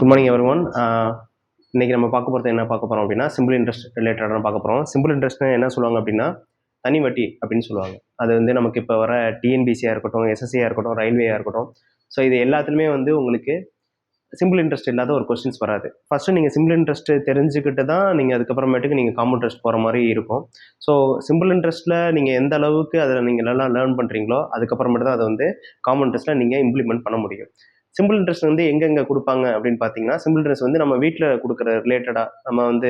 Good morning everyone. இன்னைக்கு நம்ம பார்க்க போகிறது என்ன பார்க்க போகிறோம் அப்படின்னா சிம்பிள் இன்ட்ரெஸ்ட் ரிலேட்டடாக பார்க்க போகிறோம். சிம்பிள் இன்ட்ரெஸ்ட்னு என்ன சொல்லுவாங்க அப்படின்னா தனி வட்டி அப்படின்னு சொல்லுவாங்க. அது வந்து நமக்கு இப்போ வர டிஎன்பிசியாக இருக்கட்டும், எஸ்எஸ்சியாக இருக்கட்டும், ரயில்வேயாக இருக்கட்டும், ஸோ இது எல்லாத்துலேயுமே வந்து உங்களுக்கு சிம்பிள் இன்ட்ரெஸ்ட் இல்லாத ஒரு கொஸ்டின்ஸ் வராது. ஃபஸ்ட்டு நீங்கள் சிம்பிள் இன்ட்ரெஸ்ட் தெரிஞ்சுக்கிட்டு தான் நீங்கள் அதுக்கப்புறமேட்டுக்கு நீங்கள் காம்பவுண்ட் இன்ட்ரெஸ்ட் போகிற மாதிரி இருக்கும். ஸோ சிம்பிள் இன்ட்ரெஸ்ட்டில் நீங்கள் எந்த அளவுக்கு அதை நீங்கள் நல்லா லேர்ன் பண்ணுறீங்களோ அதுக்கப்புறமேட்டு தான் அதை வந்து காம்பவுண்ட் இன்ட்ரெஸ்ட்டில் நீங்கள் இம்ப்ளிமெண்ட் பண்ண முடியும். சிம்பிள் இன்ட்ரெஸ்ட் வந்து எங்கெங்கே கொடுப்பாங்க அப்படின்னு பார்த்தீங்கன்னா, சிம்பிள் இன்ட்ரெஸ்ட் வந்து நம்ம வீட்டில் கொடுக்குற ரிலேட்டடாக நம்ம வந்து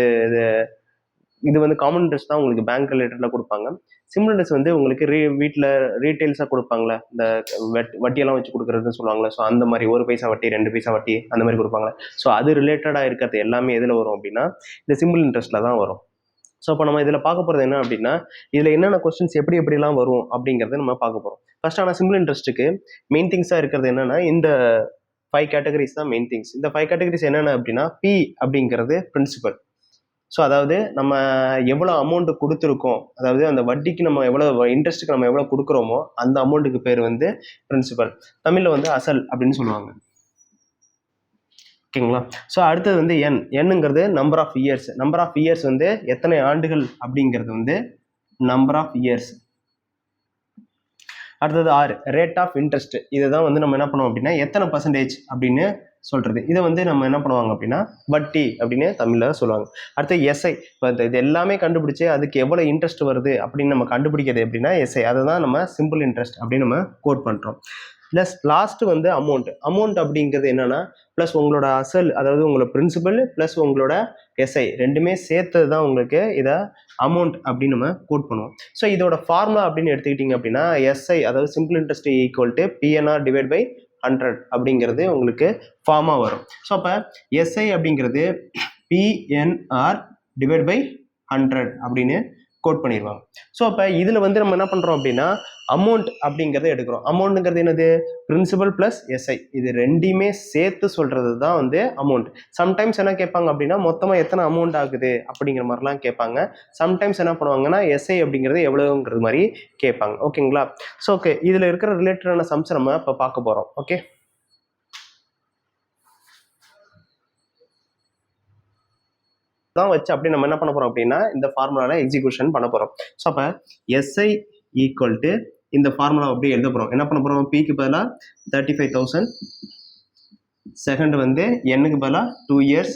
இது வந்து காமன் இன்ட்ரெஸ்ட் தான் உங்களுக்கு பேங்க் ரிலேட்டடில் கொடுப்பாங்க. சிம்பிள் இன்ட்ரெஸ்ட் வந்து உங்களுக்கு வீட்டில் ரீட்டெயில்ஸாக கொடுப்பாங்களே, இந்த வட்டியெல்லாம் வச்சு கொடுக்குறதுன்னு சொல்லுவாங்களே, ஸோ அந்த மாதிரி 1 பைசா வட்டி 2 பைசா வட்டி அந்த மாதிரி கொடுப்பாங்களே, ஸோ அது ரிலேட்டடாக இருக்கிறது எல்லாமே எதில் வரும் அப்படின்னா இந்த சிம்பிள் இன்ட்ரெஸ்ட்டில் தான் வரும். ஸோ அப்போ நம்ம இதில் பார்க்க போகிறது என்ன அப்படின்னா, இதில் என்னென்ன கொஸ்டின்ஸ் எப்படிலாம் வரும் அப்படிங்கிறத நம்ம பார்க்க போகிறோம். ஃபர்ஸ்ட் ஆனால் சிம்பிள் இன்ட்ரெஸ்ட்டுக்கு மெயின் திங்ஸாக இருக்கிறது என்னென்னா இந்த 5 கேட்டகரிஸ் தான் மெயின் திங்ஸ். இந்த 5 கேட்டகரிஸ் என்னென்ன அப்படின்னா, பி அப்படிங்கிறது பிரின்சிபல். ஸோ அதாவது நம்ம எவ்வளோ அமௌண்ட் கொடுத்துருக்கோம், அதாவது அந்த வட்டிக்கு நம்ம எவ்வளோ இன்ட்ரெஸ்ட்டுக்கு நம்ம எவ்வளோ கொடுக்குறோமோ அந்த அமௌண்ட்டுக்கு பேர் வந்து பிரின்சிபல். தமிழில் வந்து அசல் அப்படின்னு சொல்லுவாங்க. ஓகேங்களா? ஸோ அடுத்தது வந்து என்னங்கிறது number of years. Number of years வந்து எத்தனை ஆண்டுகள் அப்படிங்கிறது வந்து நம்பர் ஆஃப் இயர்ஸ். அடுத்தது ஆர் ரேட் ஆஃப் இன்ட்ரெஸ்ட். இதை தான் வந்து நம்ம என்ன பண்ணுவோம் அப்படின்னா எத்தனை பர்சன்டேஜ் அப்படின்னு சொல்றது. இதை வந்து நம்ம என்ன பண்ணுவாங்க அப்படின்னா வட்டி அப்படின்னு தமிழில் சொல்லுவாங்க. அடுத்து எஸ்ஐ. இப்போ இது எல்லாமே கண்டுபிடிச்சு அதுக்கு எவ்வளோ இன்ட்ரெஸ்ட் வருது அப்படின்னு நம்ம கண்டுபிடிக்கிறது அப்படின்னா எஸ்ஐ. அதை தான் நம்ம சிம்பிள் இன்ட்ரெஸ்ட் அப்படின்னு நம்ம கோட் பண்ணுறோம். ப்ளஸ் லாஸ்ட் வந்து அமௌண்ட் அப்படிங்கிறது என்னன்னா ப்ளஸ் உங்களோட அசல், அதாவது உங்களோட பிரின்சிபல் ப்ளஸ் உங்களோட எஸ்ஐ ரெண்டுமே சேர்த்தது தான் உங்களுக்கு இதை அமௌண்ட் அப்படின்னு நம்ம கோட் பண்ணுவோம். ஸோ இதோட ஃபார்முலா அப்படின்னு எடுத்துக்கிட்டிங்க அப்படின்னா எஸ்ஐ, அதாவது simple interest equal to PNR divide by 100 அப்படிங்கிறது உங்களுக்கு ஃபார்மாக வரும். ஸோ அப்போ எஸ்ஐ அப்படிங்கிறது பிஎன்ஆர் டிவைட் பை 100 அப்படின்னு கோட் பண்ணிடுவாங்க. ஸோ அப்போ இதில் வந்து நம்ம என்ன பண்ணுறோம் அப்படின்னா அமௌண்ட் அப்படிங்கிறத எடுக்கிறோம். அமௌண்ட்டுங்கிறது என்னது? பிரின்சிபல் ப்ளஸ் எஸ்ஐ, இது ரெண்டையுமே சேர்த்து சொல்கிறது தான் வந்து அமௌண்ட். சம்டைம்ஸ் என்ன கேட்பாங்க அப்படின்னா மொத்தமாக எத்தனை அமௌண்ட் ஆகுது அப்படிங்கிற மாதிரிலாம் கேட்பாங்க. சம்டைம்ஸ் என்ன பண்ணுவாங்கன்னா எஸ்ஐ அப்படிங்கிறது எவ்வளோங்கிறது மாதிரி கேட்பாங்க. ஓகேங்களா? ஸோ ஓகே, இதில் இருக்கிற ரிலேட்டடான சம்ஸ் நம்ம இப்போ பார்க்க போகிறோம். ஓகே, தான் வச்சு அப்படி நம்ம என்ன பண்ண போறோம் அப்படின்னா இந்த ஃபார்முலால எக்ஸிக்யூஷன் பண்ண போறோம். ஸோ அப்போ எஸ்ஐ ஈக்குவல் டு இந்த ஃபார்முலா அப்படியே எழுத போறோம். என்ன பண்ண போறோம்? பிக்கு பதிலாக 35,000, செகண்ட் வந்து எண்ணுக்கு பதிலாக 2 years,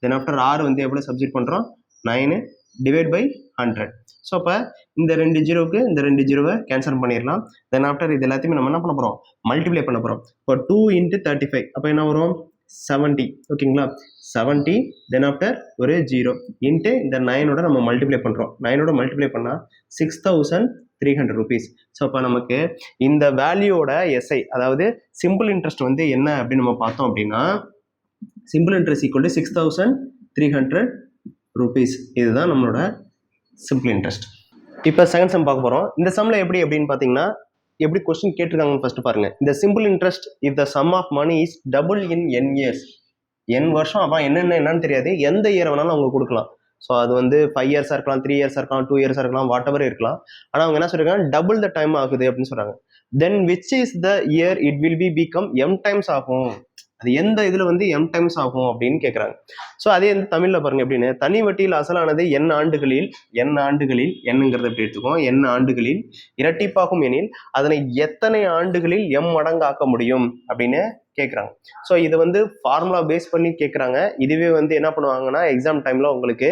தென் ஆஃப்டர் ஆர் வந்து எவ்வளோ சப்ஜெக்ட் பண்ணுறோம் 9 டிவைட் பை 100. ஸோ அப்போ இந்த 2 ஜீரோவுக்கு இந்த 2 ஜீரோவை கேன்சல் பண்ணிடலாம். தென் ஆஃப்டர் இது எல்லாத்தையுமே நம்ம என்ன பண்ண போகிறோம்? மல்டிப்ளை பண்ண போகிறோம். இப்போ 2 × 35 அப்போ என்ன வரும்? 70. ஓகேங்களா? 70 தென் ஆஃப்டர் ஒரு 0 இன்ட்டு இந்த 9ஓட நம்ம மல்டிப்ளை பண்ணுறோம். 9ஓட மல்டிப்ளை பண்ணால் 6,300 rupees. ஸோ அப்போ நமக்கு இந்த வேல்யூவோட எஸ்ஐ, அதாவது சிம்பிள் இன்ட்ரெஸ்ட் வந்து என்ன அப்படின்னு நம்ம பார்த்தோம் அப்படின்னா simple interest equal to 6,300 rupees. இதுதான் நம்மளோட சிம்பிள் இன்ட்ரெஸ்ட். இப்போ செகண்ட் சம் பார்க்க போகிறோம். இந்த சம்மில் எப்படி அப்படின்னு பார்த்தீங்கன்னா எப்படி கொஸ்டின் கேட்டிருக்காங்கன்னு ஃபர்ஸ்ட் பாருங்க. இந்த simple interest if the sum of money is double in n years. n வருஷம் அப்போ என்னன்னு தெரியாது, எந்த இயர் வேணாலும் அவங்க கொடுக்கலாம். ஸோ அது வந்து 5 years இருக்கலாம், 3 years இருக்கலாம், 2 years இருக்கலாம், வாட் எவர் இருக்கலாம். ஆனால் அவங்க என்ன சொல்றாங்க? டபுள் த டைம் ஆகுது அப்படின்னு சொல்றாங்க. Then which is the year it will be become m times ஆகும். அது எந்த இதில் வந்து m times ஆகும் அப்படின்னு கேட்குறாங்க. ஸோ அதே வந்து தமிழில் பாருங்க எப்படின்னு, தனி வட்டியில் அசலானது n ஆண்டுகளில் என்னங்கிறத எப்படி எடுத்துக்கோம், n ஆண்டுகளில் இரட்டிப்பாகும் எனில் அதனை எத்தனை ஆண்டுகளில் m மடங்காக்க முடியும் அப்படின்னு கேட்குறாங்க. ஸோ இது வந்து ஃபார்முலா பேஸ் பண்ணி கேட்குறாங்க. இதுவே வந்து என்ன பண்ணுவாங்கன்னா எக்ஸாம் டைமில் உங்களுக்கு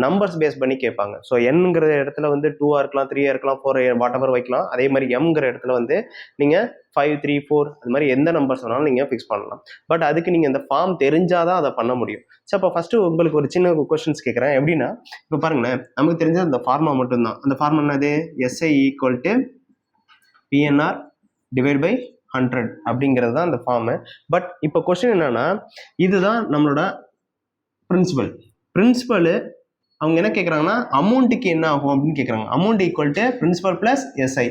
நம்பர்ஸ் பேஸ் பண்ணி கேட்பாங்க. ஸோ என்கிற இடத்துல வந்து 2 இருக்கலாம், 3 இருக்கலாம், 4 வாட் எவர் வைக்கலாம். அதே மாதிரி எம்ங்கிற இடத்துல வந்து நீங்கள் 5, 3, 4 அது மாதிரி எந்த நம்பர்ஸ் வேணாலும் நீங்கள் ஃபிக்ஸ் பண்ணலாம். பட் அதுக்கு நீங்கள் இந்த ஃபார்ம் தெரிஞ்சாதான் அதை பண்ண முடியும். ஸோ இப்போ ஃபஸ்ட்டு உங்களுக்கு ஒரு சின்ன கொஸ்டின்ஸ் கேட்குறேன். எப்படின்னா இப்போ பாருங்களேன், நமக்கு தெரிஞ்ச அந்த ஃபார்மா மட்டும்தான். அந்த ஃபார்மா என்னது? SI equal to PNR divide by 100 அப்படிங்கிறது தான் அந்த ஃபார்மு. பட் இப்போ கொஸ்டின் என்னன்னா இதுதான் நம்மளோட பிரின்சிபல். அவங்க என்ன கேட்குறாங்கன்னா அமௌண்ட்டுக்கு என்ன ஆகும் அப்படின்னு கேட்குறாங்க. Amount equal to principal plus SI,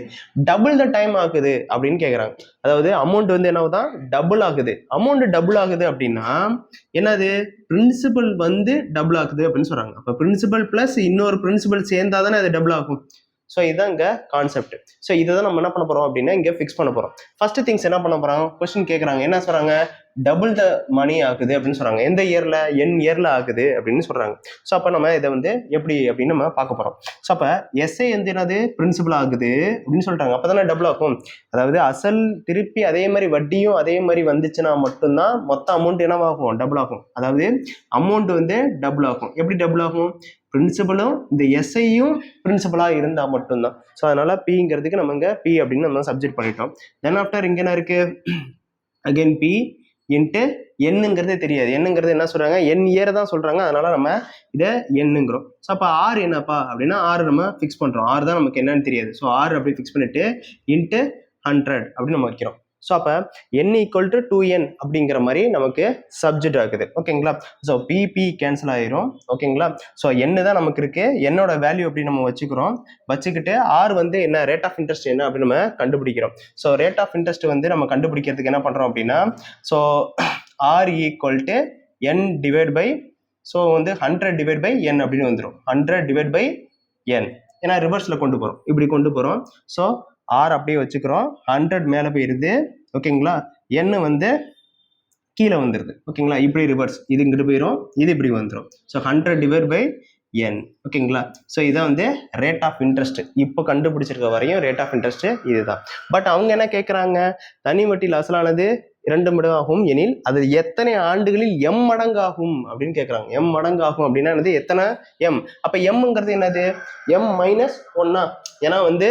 double the time ஆகுது அப்படின்னு கேட்குறாங்க. அதாவது அமௌண்ட் வந்து என்ன ஆகுதான்? டபுள் ஆகுது. அமௌண்ட் டபுள் ஆகுது அப்படின்னா என்னது? பிரின்சிபல் வந்து டபுள் ஆகுது அப்படின்னு சொல்றாங்க. அப்போ பிரின்சிபல் பிளஸ் இன்னொரு பிரின்சிபல் சேர்ந்தா தானே அது டபுள் ஆகும். ஸோ இதுதான் இங்கே கான்செப்ட். ஸோ இதை தான் நம்ம என்ன பண்ண போகிறோம் அப்படின்னா இங்கே ஃபிக்ஸ் பண்ண போகிறோம். ஃபர்ஸ்ட் திங்ஸ் என்ன பண்ண போகிறோம், கொஸ்டின் கேட்குறாங்க, என்ன சொல்கிறாங்க, டபுள் த மணி ஆகுது அப்படின்னு சொல்கிறாங்க. எந்த இயரில், என் இயரில் ஆகுது அப்படின்னு சொல்கிறாங்க. ஸோ அப்போ நம்ம இதை வந்து எப்படி அப்படின்னு நம்ம பார்க்க போகிறோம். ஸோ அப்போ எஸ்ஐ வந்து என்னது, பிரின்சிபல் ஆகுது அப்படின்னு சொல்லிட்டாங்க. அப்போ தானே டபுள் ஆகும். அதாவது அசல் திருப்பி அதே மாதிரி வட்டியும் அதே மாதிரி வந்துச்சுன்னா மட்டும்தான் மொத்த அமௌண்ட் என்னவாகும், டபுள் ஆகும். அதாவது அமௌண்ட் வந்து டபுள் ஆகும். எப்படி டபுள் ஆகும், பிரின்சிபலும் இந்த எஸ்ஐயும் பிரின்சிபலாக இருந்தால் மட்டும்தான். ஸோ அதனால பிங்கிறதுக்கு நம்ம இங்கே பி அப்படின்னு நம்ம சப்ஜெக்ட் பண்ணிட்டோம். தென் ஆஃப்டர் இங்கே என்ன இருக்கு, அகைன் பி இன்ட்டு என்னங்கிறதே தெரியாது. என்னங்கிறது என்ன சொல்றாங்க, என் இயர் தான் சொல்றாங்க. அதனால நம்ம இதை என்னங்கிறோம். ஸோ அப்போ ஆர் என்னப்பா அப்படின்னா ஆறு நம்ம ஃபிக்ஸ் பண்றோம். ஆறு தான் நமக்கு என்னன்னு தெரியாது. ஸோ ஆறு அப்படி ஃபிக்ஸ் பண்ணிட்டு இன்ட்டு 100 அப்படின்னு நம்ம வைக்கிறோம். ஸோ அப்போ n ஈக்குவல் டு 2n அப்படிங்கிற மாதிரி நமக்கு சப்ஜெக்ட் ஆகுது. ஓகேங்களா. ஸோ பிபி கேன்சல் ஆயிரும். ஓகேங்களா. ஸோ என்ன தான் நமக்கு இருக்கு, என்னோட வேல்யூ அப்படி நம்ம வச்சுக்கிறோம். வச்சுக்கிட்டு ஆர் வந்து என்ன, ரேட் ஆஃப் இன்ட்ரெஸ்ட் என்ன அப்படின்னு நம்ம கண்டுபிடிக்கிறோம். ஸோ ரேட் ஆஃப் இன்ட்ரெஸ்ட் வந்து நம்ம கண்டுபிடிக்கிறதுக்கு என்ன பண்ணுறோம் அப்படின்னா, so R equal to N divide by, so வந்து 100 டிவைட் பை என் அப்படின்னு வந்துடும். 100 டிவைட் பை என், ஏன்னா ரிவர்ஸில் கொண்டு போகிறோம், இப்படி கொண்டு போகிறோம். ஸோ ஆர் அப்படியே வச்சுக்கிறோம். 100 மேலே போயிருது. ஓகேங்களா. என் வந்து கீழே வந்துடுது. ஓகேங்களா. இப்படி ரிவர்ஸ், இது இங்கிட்டு போயிடும், இது இப்படி வந்துடும். ஸோ 100 டிவைட் பை என். ஓகேங்களா. ஸோ இதான் வந்து ரேட் ஆஃப் இன்ட்ரெஸ்ட். இப்போ கண்டுபிடிச்சிருக்க வரையும் ரேட் ஆஃப் இன்ட்ரெஸ்ட் இதுதான். பட் அவங்க என்ன கேட்குறாங்க, தனி வட்டியில் அசலானது 2 மடங்கு ஆகும் எனில் அது எத்தனை ஆண்டுகளில் எம் மடங்கு ஆகும் அப்படின்னு கேட்குறாங்க. எம் மடங்கு ஆகும் அப்படின்னா என்னது, எத்தனை எம். அப்போ எம்ங்கிறது என்னது, எம் மைனஸ் 1. ஏன்னா வந்து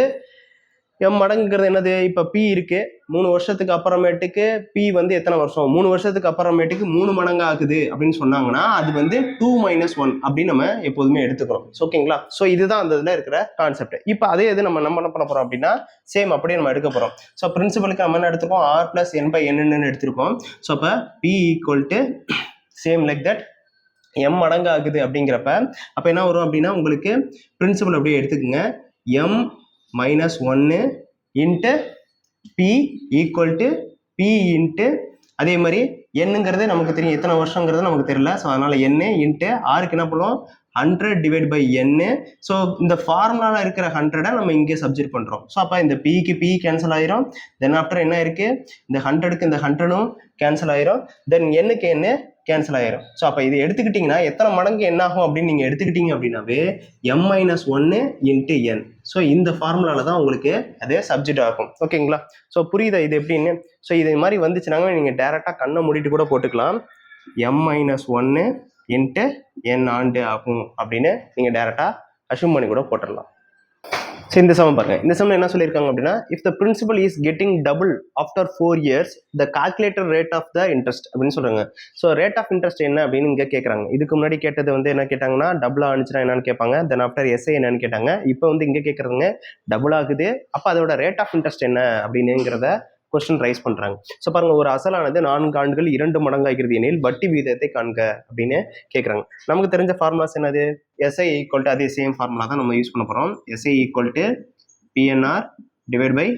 எம் மடங்குங்கிறது என்னது, இப்போ பி இருக்கு, 3 வருஷத்துக்கு அப்புறமேட்டுக்கு பி வந்து எத்தனை வருஷம், 3 வருஷத்துக்கு அப்புறமேட்டுக்கு 3 மடங்கு ஆகுது அப்படின்னு சொன்னாங்கன்னா அது வந்து 2 - 1 அப்படின்னு நம்ம எப்போதுமே எடுத்துக்கிறோம். ஓகேங்களா. ஸோ இதுதான் அந்த இதில் இருக்கிற கான்செப்ட். இப்போ அதே இது நம்ம என்ன பண்ண போறோம் அப்படின்னா சேம் அப்படியே நம்ம எடுக்க போறோம். ஸோ பிரின்சிபலுக்கு நம்ம என்ன எடுத்துருக்கோம், ஆர் பிளஸ் என் பை என்னன்னு எடுத்திருக்கோம். ஸோ அப்போ P equal to same like that M மடங்கு ஆகுது அப்படிங்கிறப்ப அப்போ என்ன வரும் அப்படின்னா உங்களுக்கு பிரின்சிபல் அப்படியே எடுத்துக்கோங்க. M minus 1 into P equal to P into அதே மாதிரி என்னங்கிறது நமக்கு தெரியும், எத்தனை வருஷங்கிறது நமக்கு தெரியல. ஸோ அதனால என்ன இன்ட்டு ஆருக்கு என்ன பண்ணுவோம், 100 டிவைட் பை n. ஸோ இந்த ஃபார்முலாவில் இருக்கிற 100 நம்ம இங்கே சப்ஜெக்ட் பண்ணுறோம். ஸோ அப்போ இந்த பிக்கு பி கேன்சல் ஆயிரும். தென் ஆஃப்டர் என்ன இருக்கு, இந்த 100க்கு இந்த 100ம் கேன்சல் ஆயிரும். தென் என்னுக்கு என்ன கேன்சல் ஆயிரும். ஸோ அப்போ இது எடுத்துக்கிட்டிங்கன்னா எத்தனை மடங்கு என்ன ஆகும் அப்படின்னு நீங்கள் எடுத்துக்கிட்டீங்க அப்படின்னாவே m-1 இன்ட்டு n. ஸோ இந்த ஃபார்முலாவில் தான் உங்களுக்கு அதே சப்ஜெக்ட் ஆகும். ஓகேங்களா. ஸோ புரியுதா இது எப்படின்னு. ஸோ இது மாதிரி வந்துச்சுனாங்க நீங்கள் டேரெக்டாக கண்ணை மூடிட்டு கூட போட்டுக்கலாம். m-1 இன்ட்டு n ஆண்டு ஆகும் அப்படின்னு நீங்கள் டேரெக்டாக அஷ்யூம் பண்ணி கூட போட்டுடலாம். ஸோ இந்த சமம் பாருங்க. இந்த சமம் என்ன சொல்லியிருக்காங்க அப்படின்னா, if the principal is getting double after 4 years the calculator rate of the interest அப்படின்னு சொல்றாங்க. ஸோ ரேட் ஆஃப் இன்ட்ரெஸ்ட் என்ன அப்படின்னு இங்கே கேட்குறாங்க. இதுக்கு முன்னாடி கேட்டது வந்து என்ன கேட்டாங்கன்னா, டபுள் ஆனிச்சுன்னா என்னன்னு கேட்பாங்க. தென் ஆஃப்டர் எஸ்ஐ என்னன்னு கேட்டாங்க. இப்போ வந்து இங்கே கேட்குறதுங்க டபுள் ஆகுது, அப்போ அதோட ரேட் ஆஃப் இன்ட்ரெஸ்ட் என்ன அப்படின்னுங்கிறத கொஸ்டின் ரைஸ் பண்றாங்க. ஸோ பாருங்க, ஒரு அசலானது 4 ஆண்டுகள் 2 மடங்காகிறது எனில் வட்டி விகிதத்தை காண்க அப்படின்னு கேட்குறாங்க. நமக்கு தெரிஞ்ச ஃபார்முலாஸ் என்னது, எஸ்ஐ ஈக்குவல் டு அதே சேம் ஃபார்முலா தான் நம்ம யூஸ் பண்ண போறோம். SI equal to PNR divide by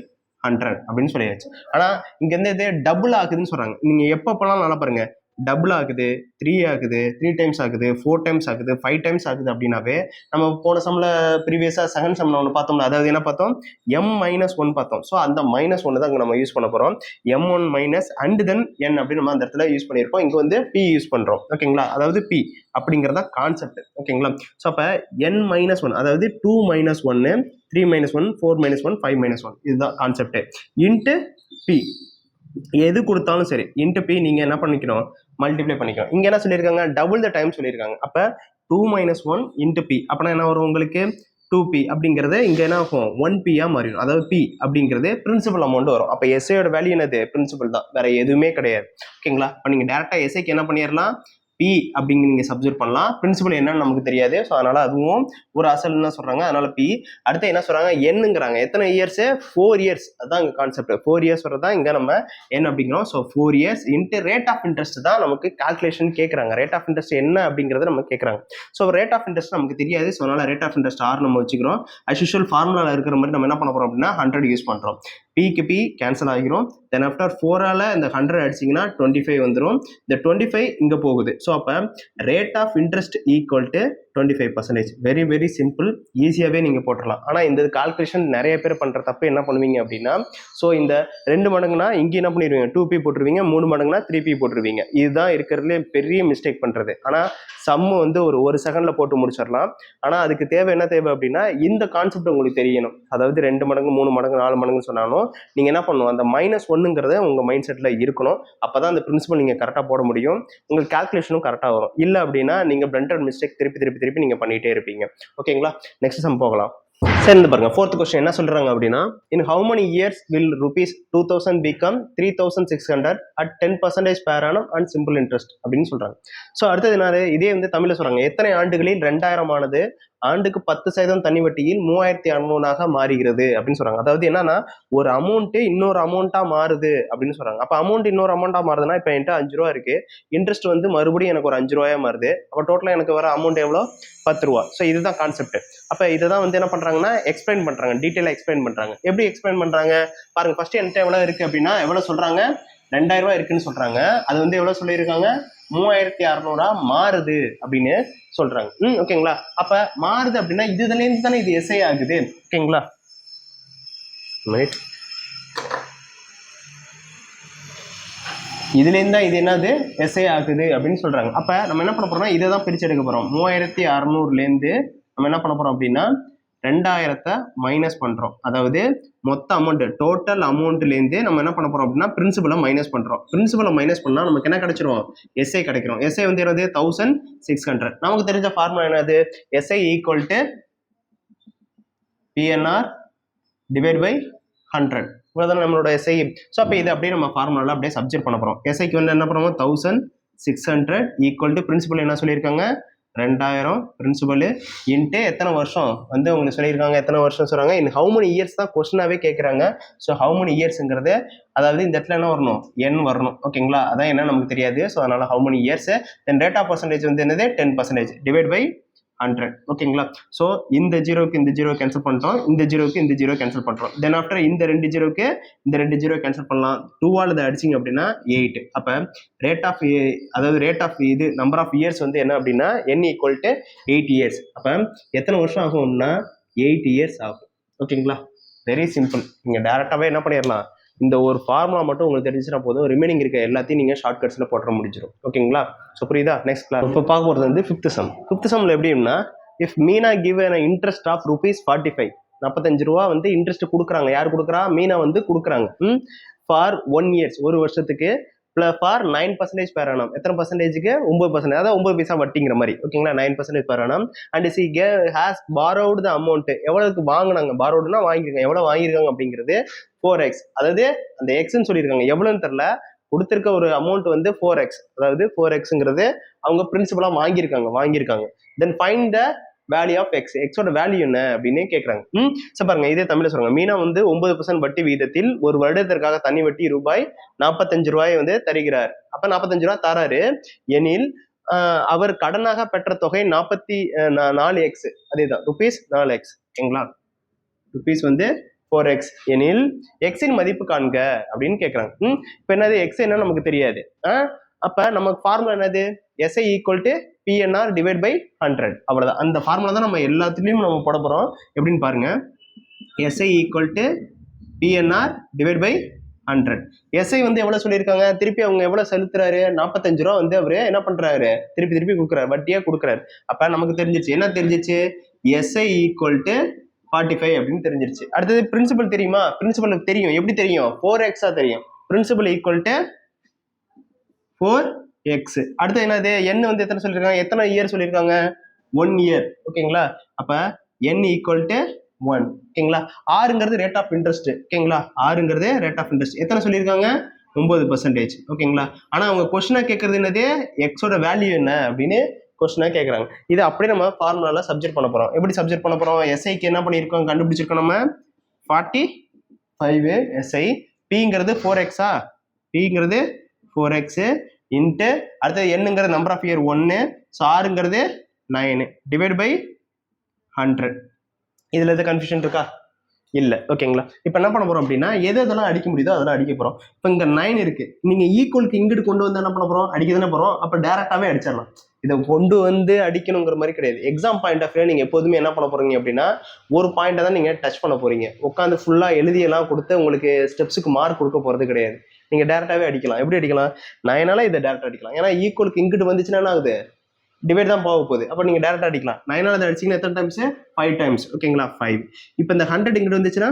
100 அப்படின்னு சொல்லியாச்சு. ஆனால் இங்க இருந்து இது டபுள் ஆகுதுன்னு சொல்றாங்க. நீங்க எப்பப்பெல்லாம் நல்லா பாருங்க, டபுள் ஆகுது, 3 ஆகுது, 3 டைம்ஸ் ஆகுது, 4 டைம்ஸ் ஆகுது, 5 டைம்ஸ் ஆகுது அப்படின்னாவே நம்ம போன சம்ல ப்ரீவியஸா செகண்ட் சம்ல ஒன்று பார்த்தோம்ல, அதாவது என்ன பார்த்தோம், m-1 பார்த்தோம். ஸோ அந்த -1 தான் நம்ம யூஸ் பண்ண போறோம். m1 minus and then n அப்படின்னு நம்ம அந்த இடத்துல யூஸ் பண்ணியிருப்போம். இங்க வந்து p யூஸ் பண்றோம். ஓகேங்களா. அதாவது p அப்படிங்கிறதா கான்செப்ட். ஓகேங்களா. ஸோ அப்ப n-1 அதாவது 2 - 1 3 - 1 4 - 1 5 - 1 இதுதான் கான்செப்ட். இன்ட்டு p எது கொடுத்தாலும் சரி இன்ட்டு பி நீங்க என்ன பண்ணிக்கணும், மல்டிப்ளை பண்ணிக்கணும். இங்க என்ன சொல்லியிருக்காங்க, டபுள் த டைம் சொல்லியிருக்காங்க. அப்ப 2 - 1 இன்ட்டு பி அப்படின்னா என்ன வரும் உங்களுக்கு, 2p அப்படிங்கிறது இங்க என்ன ஆகும், 1p மாறிடும். அதாவது p அப்படிங்கிறது பிரின்சிபல் அமௌண்ட் வரும். அப்ப எஸ்ஐயோட வேல்யூ என்னது, பிரின்சிபல் தான், வேற எதுவுமே கிடையாது. ஓகேங்களா. இப்போ நீங்க டேரக்டா எஸ்ஐக்கு என்ன பண்ணிடலாம், பி அப்படிங்க நீங்க சப்ஜெக்ட் பண்ணலாம். பிரின்சிபல் என்னன்னு நமக்கு தெரியாது. ஸோ அதனால அதுவும் ஒரு அசல் என்ன சொல்றாங்க, அதனால பி. அடுத்து என்ன சொல்றாங்க, என்னங்கிறாங்க. எத்தனை இயர்ஸ், 4 years. அதுதான் இங்க கான்செப்ட். 4 years வரதான் இங்க நம்ம என்ன அப்படிங்கிறோம். So 4 years into rate of interest தான் நமக்கு கால்குலேஷன் கேட்கறாங்க. ரேட் ஆஃப் இன்ட்ரெஸ்ட் என்ன அப்படிங்கறத நம்ம கேட்கறாங்க. ஸோ ரேட் ஆஃப் இன்ட்ரெஸ்ட் நமக்கு தெரியாது. ஸோ அதனால ரேட் ஆஃப் இன்ட்ரெஸ்ட் ஆர் நம்ம வச்சுக்கிறோம். அஸ் யூஷுவல் ஃபார்முலால இருக்கிற மாதிரி நம்ம என்ன பண்ண போறோம் அப்படின்னா 100 யூஸ் பண்றோம். பிக்கு பி கேன்சல் ஆகிரும். தென் ஆஃப்டர் 4ஆல் இந்த 100 அடிச்சிங்கன்னா 25 வந்துடும். இந்த 25 இங்கே போகுது. ஸோ அப்போ rate of interest equal to 25%. Very very simple, ஈஸியாகவே நீங்கள் போட்டுடலாம். ஆனால் இந்த கால்குலேஷன் நிறைய பேர் பண்ணுற தப்பு என்ன பண்ணுவீங்க அப்படின்னா, ஸோ இந்த 2 மடங்குனா இங்கே என்ன பண்ணிடுவீங்க, 2p போட்டுருவீங்க, 3 மடங்குனா 3p போட்டுருவீங்க. இதுதான் இருக்கிறதுலே பெரிய மிஸ்டேக் பண்ணுறது. ஆனால் சம்மு வந்து ஒரு செகண்டில் போட்டு முடிச்சிடலாம். ஆனால் அதுக்கு என்ன தேவை அப்படின்னா, இந்த கான்செப்ட் உங்களுக்கு தெரியணும். அதாவது 2 மடங்கு 3 மடங்கு 4 மடங்குன்னு சொன்னாலும் நீங்கள் என்ன பண்ணணும், அந்த -1ங்கிறத உங்கள் மைண்ட் செட்டில் இருக்கணும். அப்போ தான் அந்த பிரின்சிபல் நீங்கள் கரெக்டாக போட முடியும், உங்களுக்கு கால்குலேஷனும் கரெக்டாக வரும். இல்லை அப்படின்னா நீங்கள் பிளண்டட் மிஸ்டேக் திருப்பி நீங்கள் பண்ணிகிட்டே இருப்பீங்க. ஓகேங்களா, நெக்ஸ்ட் சம் போகலாம். சரி, இந்த பாருங்க, 4th கொஸ்டின் என்ன சொல்றாங்க அப்படின்னா, in how many years will rupees 2000 become 3600 at 10% per annum and simple interest அப்படின்னு சொல்றாங்க. ஸோ அடுத்தது என்ன, இதே வந்து தமிழ்ல சொல்றாங்க, எத்தனை ஆண்டுகளில் 2000 ஆனது ஆண்டுக்கு 10% தனி வட்டியில் 3600 மாறுகிறது அப்படின்னு சொல்றாங்க. அதாவது என்னன்னா, ஒரு அமௌண்ட் இன்னொரு அமௌண்ட்டா மாறுது அப்படின்னு சொல்றாங்க. அப்ப அமௌண்ட் இன்னொரு அமௌண்ட்டா மாறுதுன்னா, இப்ப என்கிட்ட 5 ரூபா இருக்கு, இன்ட்ரெஸ்ட் வந்து மறுபடியும் எனக்கு ஒரு 5 ரூபாயா மாறுது. அப்ப டோட்டலா எனக்கு வர அமௌண்ட் எவ்வளோ, 10 ரூபா. ஸோ இதுதான் கான்செப்ட். அப்ப இதுதான் வந்து என்ன பண்றாங்கன்னா, எக்ஸ்பிளைன் பண்றாங்க, டீட்டெயிலா எக்ஸ்பிளைன் பண்றாங்க. எப்படி எக்ஸ்பிளைன் பண்றாங்க பாருங்க. ஃபர்ஸ்ட் என்கிட்ட எவ்வளவு இருக்கு அப்படின்னா, எவ்வளவு சொல்றாங்க, 2000 ரூபாய் இருக்குன்னு சொல்றாங்க. அது வந்து எவ்வளவு சொல்லியிருக்காங்க, 3600 மாறுது அப்படின்னு சொல்றாங்க. ஓகேங்களா. அப்ப மாறுது அப்படின்னா இதுல இருந்து தானே இது எஸ்ஐ ஆகுது. ஓகேங்களா, இதுல இருந்தா இது என்னது, எஸ்ஐ ஆகுது அப்படின்னு சொல்றாங்க. அப்ப நம்ம என்ன பண்ண போறோம்னா, இதை தான் பிரிச்சு எடுக்க போறோம். 3600ல இருந்து நம்ம என்ன பண்ண போறோம் அப்படின்னா, 2000 மைனஸ் பண்றோம். அதாவது மொத்த அமௌண்ட், டோட்டல் அமௌண்ட்ல இருந்து நம்ம என்ன பண்ண போறோம் அப்படின்னா, பிரின்சிபலை மைனஸ் பண்றோம். பிரின்சிபலை மைனஸ் பண்ணா நமக்கு என்ன கிடைச்சிரும், எஸ்ஐ கிடைக்கிறோம். எஸ்ஐ வந்து என்னது, 1600. நமக்கு தெரிஞ்ச ஃபார்முலா என்னது, SI equal to PNR divide by 100. இவ்வளவுதான் நம்மளோட எஸ்ஐ. ஸோ அப்போ இது அப்படியே நம்ம ஃபார்முலால அப்படியே சப்ஜெக்ட் பண்ண போறோம். எஸ்ஐக்கு வந்து என்ன பண்ணுவோம், 1600 ஈக்குவல் டு பிரின்சிபல் என்ன சொல்லியிருக்காங்க, 2000 பிரின்சிபல் இன்ட்டு எத்தனை வருஷம் வந்து உங்களுக்கு சொல்லியிருக்காங்க, எத்தனை வருஷம் சொல்றாங்க, இன் ஹவு மெனி இயர்ஸ் தான் கொஸ்டினாவே கேட்குறாங்க. ஸோ ஹவு மெனி இயர்ஸ்ங்கிறது, அதாவது இந்த இடத்துல என்ன வரணும், என் வரணும். ஓகேங்களா, அதான் என்ன நமக்கு தெரியாது. ஸோ அதனால how many years, then rate of percentage வந்து என்னது, 10% டிவைட் பை 100. ஓகேங்களா. ஸோ இந்த ஜீரோக்கு இந்த ஜீரோ கேன்சல் பண்ணிட்டோம், இந்த ஜீரோக்கு இந்த ஜீரோ கேன்சல் பண்ணுறோம். தென் ஆஃப்டர் இந்த 2 ஜீரோக்கு இந்த 2 ஜீரோ கேன்சல் பண்ணலாம். 2ஆல் இதை அடிச்சிங்க அப்படின்னா 8. அப்போ ரேட் ஆஃப், அதாவது ரேட் ஆஃப் இது நம்பர் ஆஃப் இயர்ஸ் வந்து என்ன அப்படின்னா, n ஈக்குவல் டு 8 இயர்ஸ். அப்போ எத்தனை வருஷம் ஆகும்னா 8 இயர்ஸ் ஆகும். ஓகேங்களா, வெரி சிம்பிள். நீங்கள் டேரெக்டாகவே என்ன பண்ணிடலாம், இந்த ஒரு ஃபார்முலா மட்டும் உங்களுக்கு தெரிஞ்சுன்னா போதும், ரிமைனிங் இருக்க எல்லாத்தையும் நீங்கள் ஷார்ட்கட்ஸில் போட்டுற முடிஞ்சிடும். ஓகேங்களா. ஸோ புரியுதா. நெக்ஸ்ட் கிளாஸ் இப்போ பார்க்க போகிறது வந்து 5th சம். 5th சம்மில் எப்படின்னா, if Meena give an interest of ₹45, 45 ரூபா வந்து இன்ட்ரெஸ்ட் கொடுக்குறாங்க. யார் கொடுக்குறா, மீனா வந்து கொடுக்குறாங்க. ஃபார் 1 இயர்ஸ், ஒரு வருஷத்துக்கு, ஃபார் 9% per annum. எத்தனை பர்சன்டேஜுக்கு, 9%, அதாவது 9 பைசா வட்டிங்கிற மாதிரி. ஓகேங்களா, 9% per annum. And C has borrowed the amount. எவ்வளவுக்கு வாங்கினாங்க, borrowedனா வாங்கிருக்காங்க, எவ்வளவு வாங்கியிருக்காங்க அப்படிங்கிறது 4x. அதாவது அந்த எக்ஸ்ன்னு சொல்லியிருக்காங்க, எவ்வளவுன்னு தெரியல, கொடுத்திருக்க ஒரு அமௌண்ட் வந்து 4x. அதாவது 4xங்கிறது அவங்க பிரின்சிபலா வாங்கியிருக்காங்க. Then find the value of X, எக்ஸோட வேல்யூ என்ன அப்படின்னு கேட்கறாங்க. சரி பாருங்க, இதே தமிழ்ல சொல்றாங்க. மீனா வந்து 9% வட்டி விகிதத்தில் ஒரு வருடத்திற்காக தனி வட்டி ₹45 வந்து தருகிறார். அப்ப 45 ரூபாய் தராரு எனில் அவர் கடனாக பெற்ற தொகை 4x. அதேதான், ₹4x. ஓகேங்களா, ருபீஸ் வந்து 4x எனில் எக்ஸின் மதிப்பு காண்க அப்படின்னு கேட்கறாங்க. இப்ப என்னது, எக்ஸ் என்ன நமக்கு தெரியாது. அப்ப நமக்கு ஃபார்முலா என்னது, SI equal to PNR divide by 100. அவ்வளவுதான். அந்த ஃபார்முலா தான் நம்ம எல்லாத்துலயும் நம்ம போட போறோம். எப்படின்னு பாருங்க, SI equal to PNR divide by 100. SI வந்து எவ்வளவு சொல்லியிருக்காங்க, திருப்பி அவங்க எவ்வளவு செலுத்துறாரு, 45 ரூபா வந்து அவரு என்ன பண்றாரு, திருப்பி கொடுக்குறாரு, வட்டியா கொடுக்குறாரு. அப்ப நமக்கு தெரிஞ்சிச்சு, என்ன தெரிஞ்சிச்சு, எஸ்ஐ ஈக்குவல் டு 45 அப்படின்னு தெரிஞ்சிருச்சு. அடுத்தது பிரின்சிபல் தெரியுமா, பிரின்சிபல் தெரியும். எப்படி தெரியும், 4x தெரியும். Principal equal to 4x. அடுத்து என்னது, n வந்து எத்தனை சொல்லியிருக்காங்க, எத்தனை இயர் சொல்லியிருக்காங்க, 1 இயர். ஓகேங்களா, அப்ப n ஈக்குவல் டு 1. ஓகேங்களா, ஆறுங்கிறது ரேட் ஆஃப் இன்ட்ரெஸ்ட். ஓகேங்களா, ஆறுங்கிறது ரேட் ஆஃப் இன்ட்ரெஸ்ட். எத்தனை சொல்லியிருக்காங்க, 9%. ஓகேங்களா, ஆனா அவங்க கொஸ்டினா கேட்கறது என்னது, எக்ஸோட வேல்யூ என்ன அப்படின்னு கொஸ்டினா கேட்கறாங்க. இது அப்படியே நம்ம ஃபார்முலால சப்ஜெக்ட் பண்ண போறோம். எப்படி சப்ஜெக்ட் பண்ண போறோம், எஸ்ஐக்கு என்ன பண்ணியிருக்கோம், கண்டுபிடிச்சிருக்கோம் நம்ம 45 எஸ்ஐ. பிங்கிறது 4x, பிங்கிறது 4x இன்ட்டு அடுத்தது என்னங்கிறது நம்பர் ஆஃப் இயர் 1. ஸோ ஆறுங்கிறது 9 டிவைட் பை 100. இதுல எது கன்ஃபியூஷன் இருக்கா, இல்லை. ஓகேங்களா? இப்போ என்ன பண்ண போறோம் அப்படின்னா எதெல்லாம் அடிக்க முடியுதோ அதெல்லாம் அடிக்க போறோம். இப்போ இங்க 9 இருக்கு, நீங்க ஈக்குவலுக்கு இங்கிட்டு கொண்டு வந்து என்ன பண்ண போறோம், அடிக்க தானே போறோம். அப்போ டேரக்டாவே அடிச்சிடலாம். இதை கொண்டு வந்து அடிக்கணுங்கிற மாதிரி கிடையாது. எக்ஸாம் பாயிண்ட் ஆஃப் வியூ நீங்க எப்போதுமே என்ன பண்ண போறீங்க அப்படின்னா ஒரு பாயிண்டை தான் நீங்க டச் பண்ண போறீங்க. உட்காந்து ஃபுல்லா எழுதியெல்லாம் கொடுத்து உங்களுக்கு ஸ்டெப்ஸுக்கு மார்க் கொடுக்க போறது கிடையாது. நீங்க டேரக்டாவே அடிக்கலாம். எப்படி அடிக்கலாம், 9ஆல இதை டேரக்டா அடிக்கலாம். ஏன்னா ஈக்குவலுக்கு இங்கிட்டு வந்துச்சுன்னா என்ன ஆகுது, டிவைட் தான் போக போகுது. அப்போ நீங்க டேரக்டா அடிக்கலாம். 9ஆல அதை அடிச்சீங்கன்னா எத்தனை டைம்ஸ், 5 டைம்ஸ். ஓகேங்களா? 5. இப்போ இந்த 100 இங்கிட்டு வந்துச்சுன்னா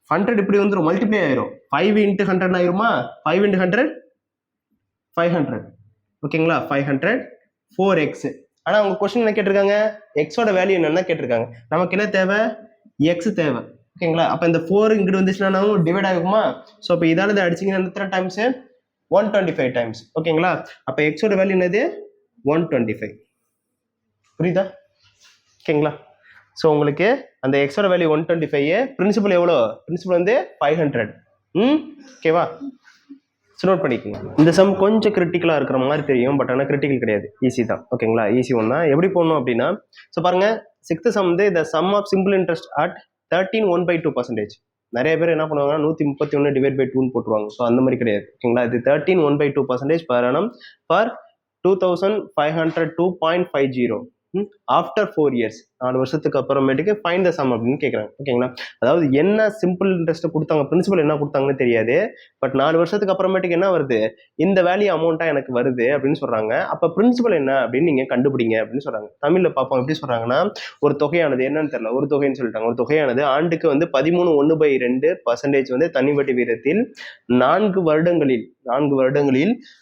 100 இப்படி வந்துடும், மல்டிப்ளை ஆயிரும். 5 into 100 ஆயிருமா, 5 into 100 500. ஓகேங்களா? 500 4x. ஆனா உங்க கொஸ்டின் என்ன கேட்டிருக்காங்க, எக்ஸோட வேல்யூ என்னன்னு கேட்டிருக்காங்க. நமக்கு என்ன தேவை, எக்ஸ் தேவை. ஓகேங்களா? அப்ப இந்த 4 இங்கிட்டு வந்துச்சுன்னா டிவைட் ஆகுமா. ஸோ இப்போ இதால இதை அடிச்சீங்கன்னா எத்தனை டைம்ஸ், 125 டைம்ஸ். ஓகேங்களா? அப்ப எக்ஸோட வேல்யூ என்னது, 125. புரியுதா? ஓகேங்களா? ஸோ உங்களுக்கு அந்த எக்ஸோட வேல்யூ 125, பிரின்சிபல் எவ்வளோ, பிரின்சிபல் வந்து 500. ஓகேவா? ஸோ நோட் பண்ணிக்கோங்க. இந்த சம் கொஞ்சம் கிரிட்டிக்கலாக இருக்கிற மாதிரி தெரியும், பட் ஆனால் கிரிட்டிக்கல் கிடையாது, ஈஸி தான். ஓகேங்களா? ஈஸி ஒன் தான். எப்படி போடணும் அப்படின்னா, ஸோ பாருங்க 6th சம் வந்து the sum of simple interest at 13 1/2%. நிறைய பேர் என்ன பண்ணுவாங்கன்னா 131 டிவைட் பை 2ன்னு போட்டுருவாங்க. ஸோ அந்த மாதிரி கிடையாது. ஓகேங்களா? இது 13 1/2% per annum for 2502.50 after 4 years. 4 வருஷத்துக்கு அப்புறமேட்டுக்கு ஃபைண்ட் த சம் அப்படின்னு கேட்குறாங்க. ஓகேங்களா? அதாவது என்ன சிம்பிள் இன்ட்ரெஸ்ட் கொடுத்தாங்க, பிரின்சிபல் என்ன கொடுத்தாங்கன்னு தெரியாது, பட் 4 வருஷத்துக்கு அப்புறமேட்டுக்கு என்ன வருது, இந்த வேல்யூ அமௌண்ட்டா எனக்கு வருது அப்படின்னு சொல்றாங்க. அப்ப பிரின்சிபல் என்ன அப்படின்னு நீங்க கண்டுபிடிங்க அப்படின்னு சொல்றாங்க. தமிழ்ல பார்ப்போம். எப்படி சொல்றாங்கன்னா, ஒரு தொகையானது என்னன்னு தெரியல, ஒரு தொகைன்னு சொல்லிட்டாங்க. ஒரு தொகையானது ஆண்டுக்கு வந்து 13.1/2% வந்து தனி வட்டி வீதத்தில் 4 வருடங்களில்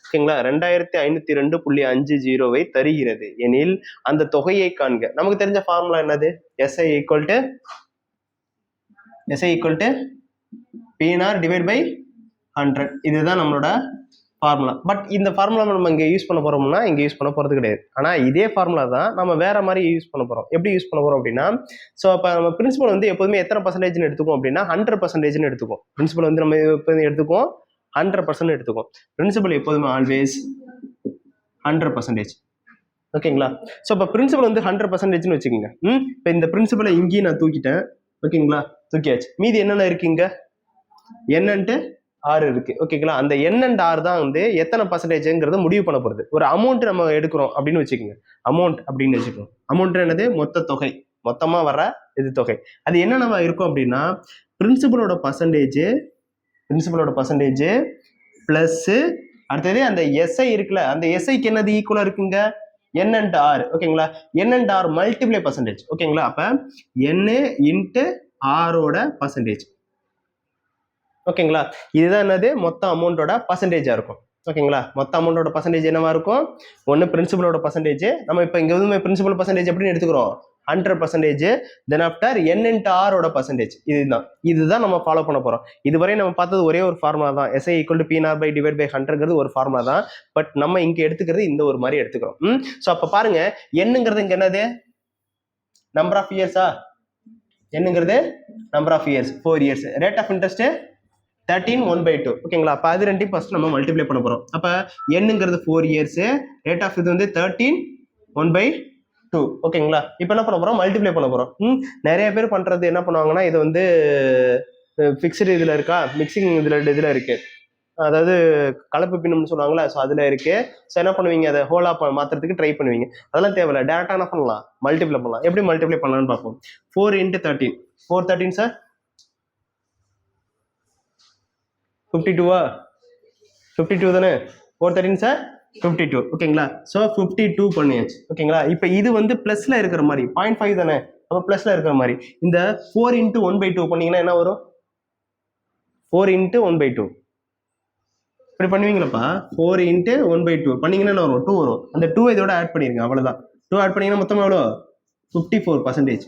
ஓகேங்களா 2502.50 தருகிறது எனில் அந்த தொகையை காண்க. நமக்கு தெரிஞ்ச ஃபார்முலா என்னது, SI equal to PNR divide by 100. இதுதான் நம்மளோட ஃபார்முலா. பட் இந்த ஃபார்முலா நம்ம இங்கே யூஸ் பண்ண போறோம்னா இங்கே யூஸ் பண்ண போறது கிடையாது. ஆனால் இதே ஃபார்முலா தான் நம்ம வேற மாதிரி யூஸ் பண்ண போறோம். எப்படி யூஸ் பண்ண போறோம் அப்படின்னா, ஸோ அப்போ நம்ம பிரின்சிபல் வந்து எப்போதுமே எத்தனை பர்சன்டேஜ்னு எடுத்துக்கும் அப்படின்னா 100% எடுத்துக்கும். பிரின்சிபல் வந்து நம்ம எப்போதும் எடுத்துக்கும் 100% எடுத்துக்கும். பிரின்சிபல் எப்போதுமே ஆல்வேஸ் 100%. ஓகேங்களா? ஸோ இப்போ பிரின்சிபல் வந்து 100%ன்னு வச்சுக்கோங்க. இப்போ இந்த பிரின்சிபலை இங்கேயும் நான் தூக்கிட்டேன். ஓகேங்களா? தூக்கியாச்சு. மீதி என்னென்ன இருக்குங்க, என்னன்ட்டு 6 இருக்கு. ஓகேங்களா? அந்த N and R தான் வந்து எத்தனை பர்சன்டேஜ்ங்கிறத முடிவு பண்ண போறது. ஒரு அமௌண்ட் நம்ம எடுக்கிறோம் அப்படின்னு வச்சுக்கோங்க. அமௌண்ட் அப்படின்னு வச்சுக்கோங்க. அமௌண்ட் என்னது, மொத்த தொகை, மொத்தமா வர இது தொகை. அது என்னென்ன இருக்கும் அப்படின்னா பிரின்சிபலோட பர்சன்டேஜ் பிளஸ் அடுத்தது அந்த SI இருக்குல்ல, அந்த SIக்கு என்னது ஈக்குவலா இருக்குங்க, N and R. ஓகேங்களா? N and R multiply percentage. ஓகேங்களா? அப்ப N இன்ட்டு ஆரோட பர்சன்டேஜ். ஓகேங்களா? இதுதான் என்னது, மொத்த அமௌண்டோட பர்சன்டேஜா இருக்கும். ஓகேங்களா? மொத்த அமௌண்டோட பர்சன்டேஜ் என்னவா இருக்கும், ஒன்னு பிரின்சிபலோட பர்சன்டேஜ். நம்ம இப்போ இங்க வந்து பிரின்சிபல் பர்சன்டேஜ் எப்படின்னு எடுத்துக்கிறோம், 100%. தென் ஆஃப்டர் N இன்ட்டு ஆரோட பர்சன்டேஜ். இதுதான் நம்ம ஃபாலோ பண்ண போறோம். இதுவரை நம்ம பார்த்தது ஒரே ஒரு ஃபார்முலா தான், SI equal to PNR by divide by 100ங்கிறது ஒரு ஃபார்முலா தான். பட் நம்ம இங்க எடுத்துக்கிறது இந்த ஒரு மாதிரி எடுத்துக்கிறோம். ஸோ அப்ப பாருங்க, என்னங்கிறது இங்க என்னது, நம்பர் ஆஃப் இயர்ஸா, என்னங்கிறது number of years, 4 years. Rate of interest 13 1/2. ஓகேங்களா? அப்ப அது ரெண்டையும் ஃபர்ஸ்ட் நம்ம மல்டிப்ளை பண்ண போறோம். அப்ப என்னங்கிறது 4 இயர்ஸ், ரேட் ஆஃப் இது வந்து 13 1/2. ஓகேங்களா? இப்போ என்ன பண்ண போறோம், மல்டிப்ளை பண்ண போறோம். நிறைய பேர் பண்றது என்ன பண்ணுவாங்கன்னா, இது வந்து ஃபிக்ஸ்டு இதுல இருக்கா, மிக்சிங் இதுல இருக்கு, அதாவது கலப்பு பின்னம்னு சொல்லுவாங்களா, ஸோ அதுல இருக்கு. ஸோ என்ன பண்ணுவீங்க, அதை ஹோலா மாத்துறதுக்கு ட்ரை பண்ணுவீங்க. அதெல்லாம் தேவையில்ல, டேரக்டா என்ன பண்ணலாம், மல்டிப்ளை பண்ணலாம். எப்படி மல்டிப்ளை பண்ணலாம்னு பார்ப்போம். 4 into 13, 4 13 சார் 52வா, 52 தானே, 4 13 சார் 52. ஓகேங்களா? ஸோ 52 பண்ணியாச்சு. ஓகேங்களா? இப்போ இது வந்து பிளஸ்ல இருக்கிற மாதிரி 0.5 தானே, அப்போ பிளஸ்ல இருக்கிற மாதிரி இந்த 4 into 1/2 பண்ணீங்கன்னா என்ன வரும், 4 into 1/2 இப்படி பண்ணுவீங்களப்பா. 4 into 1/2 பண்ணீங்கன்னா என்ன வரும், 2 வரும். அந்த 2 இதோட ஆட் பண்ணிருங்க, அவ்வளவுதான். 2 ஆட் பண்ணீங்கன்னா மொத்தம் எவ்வளோ, 54%.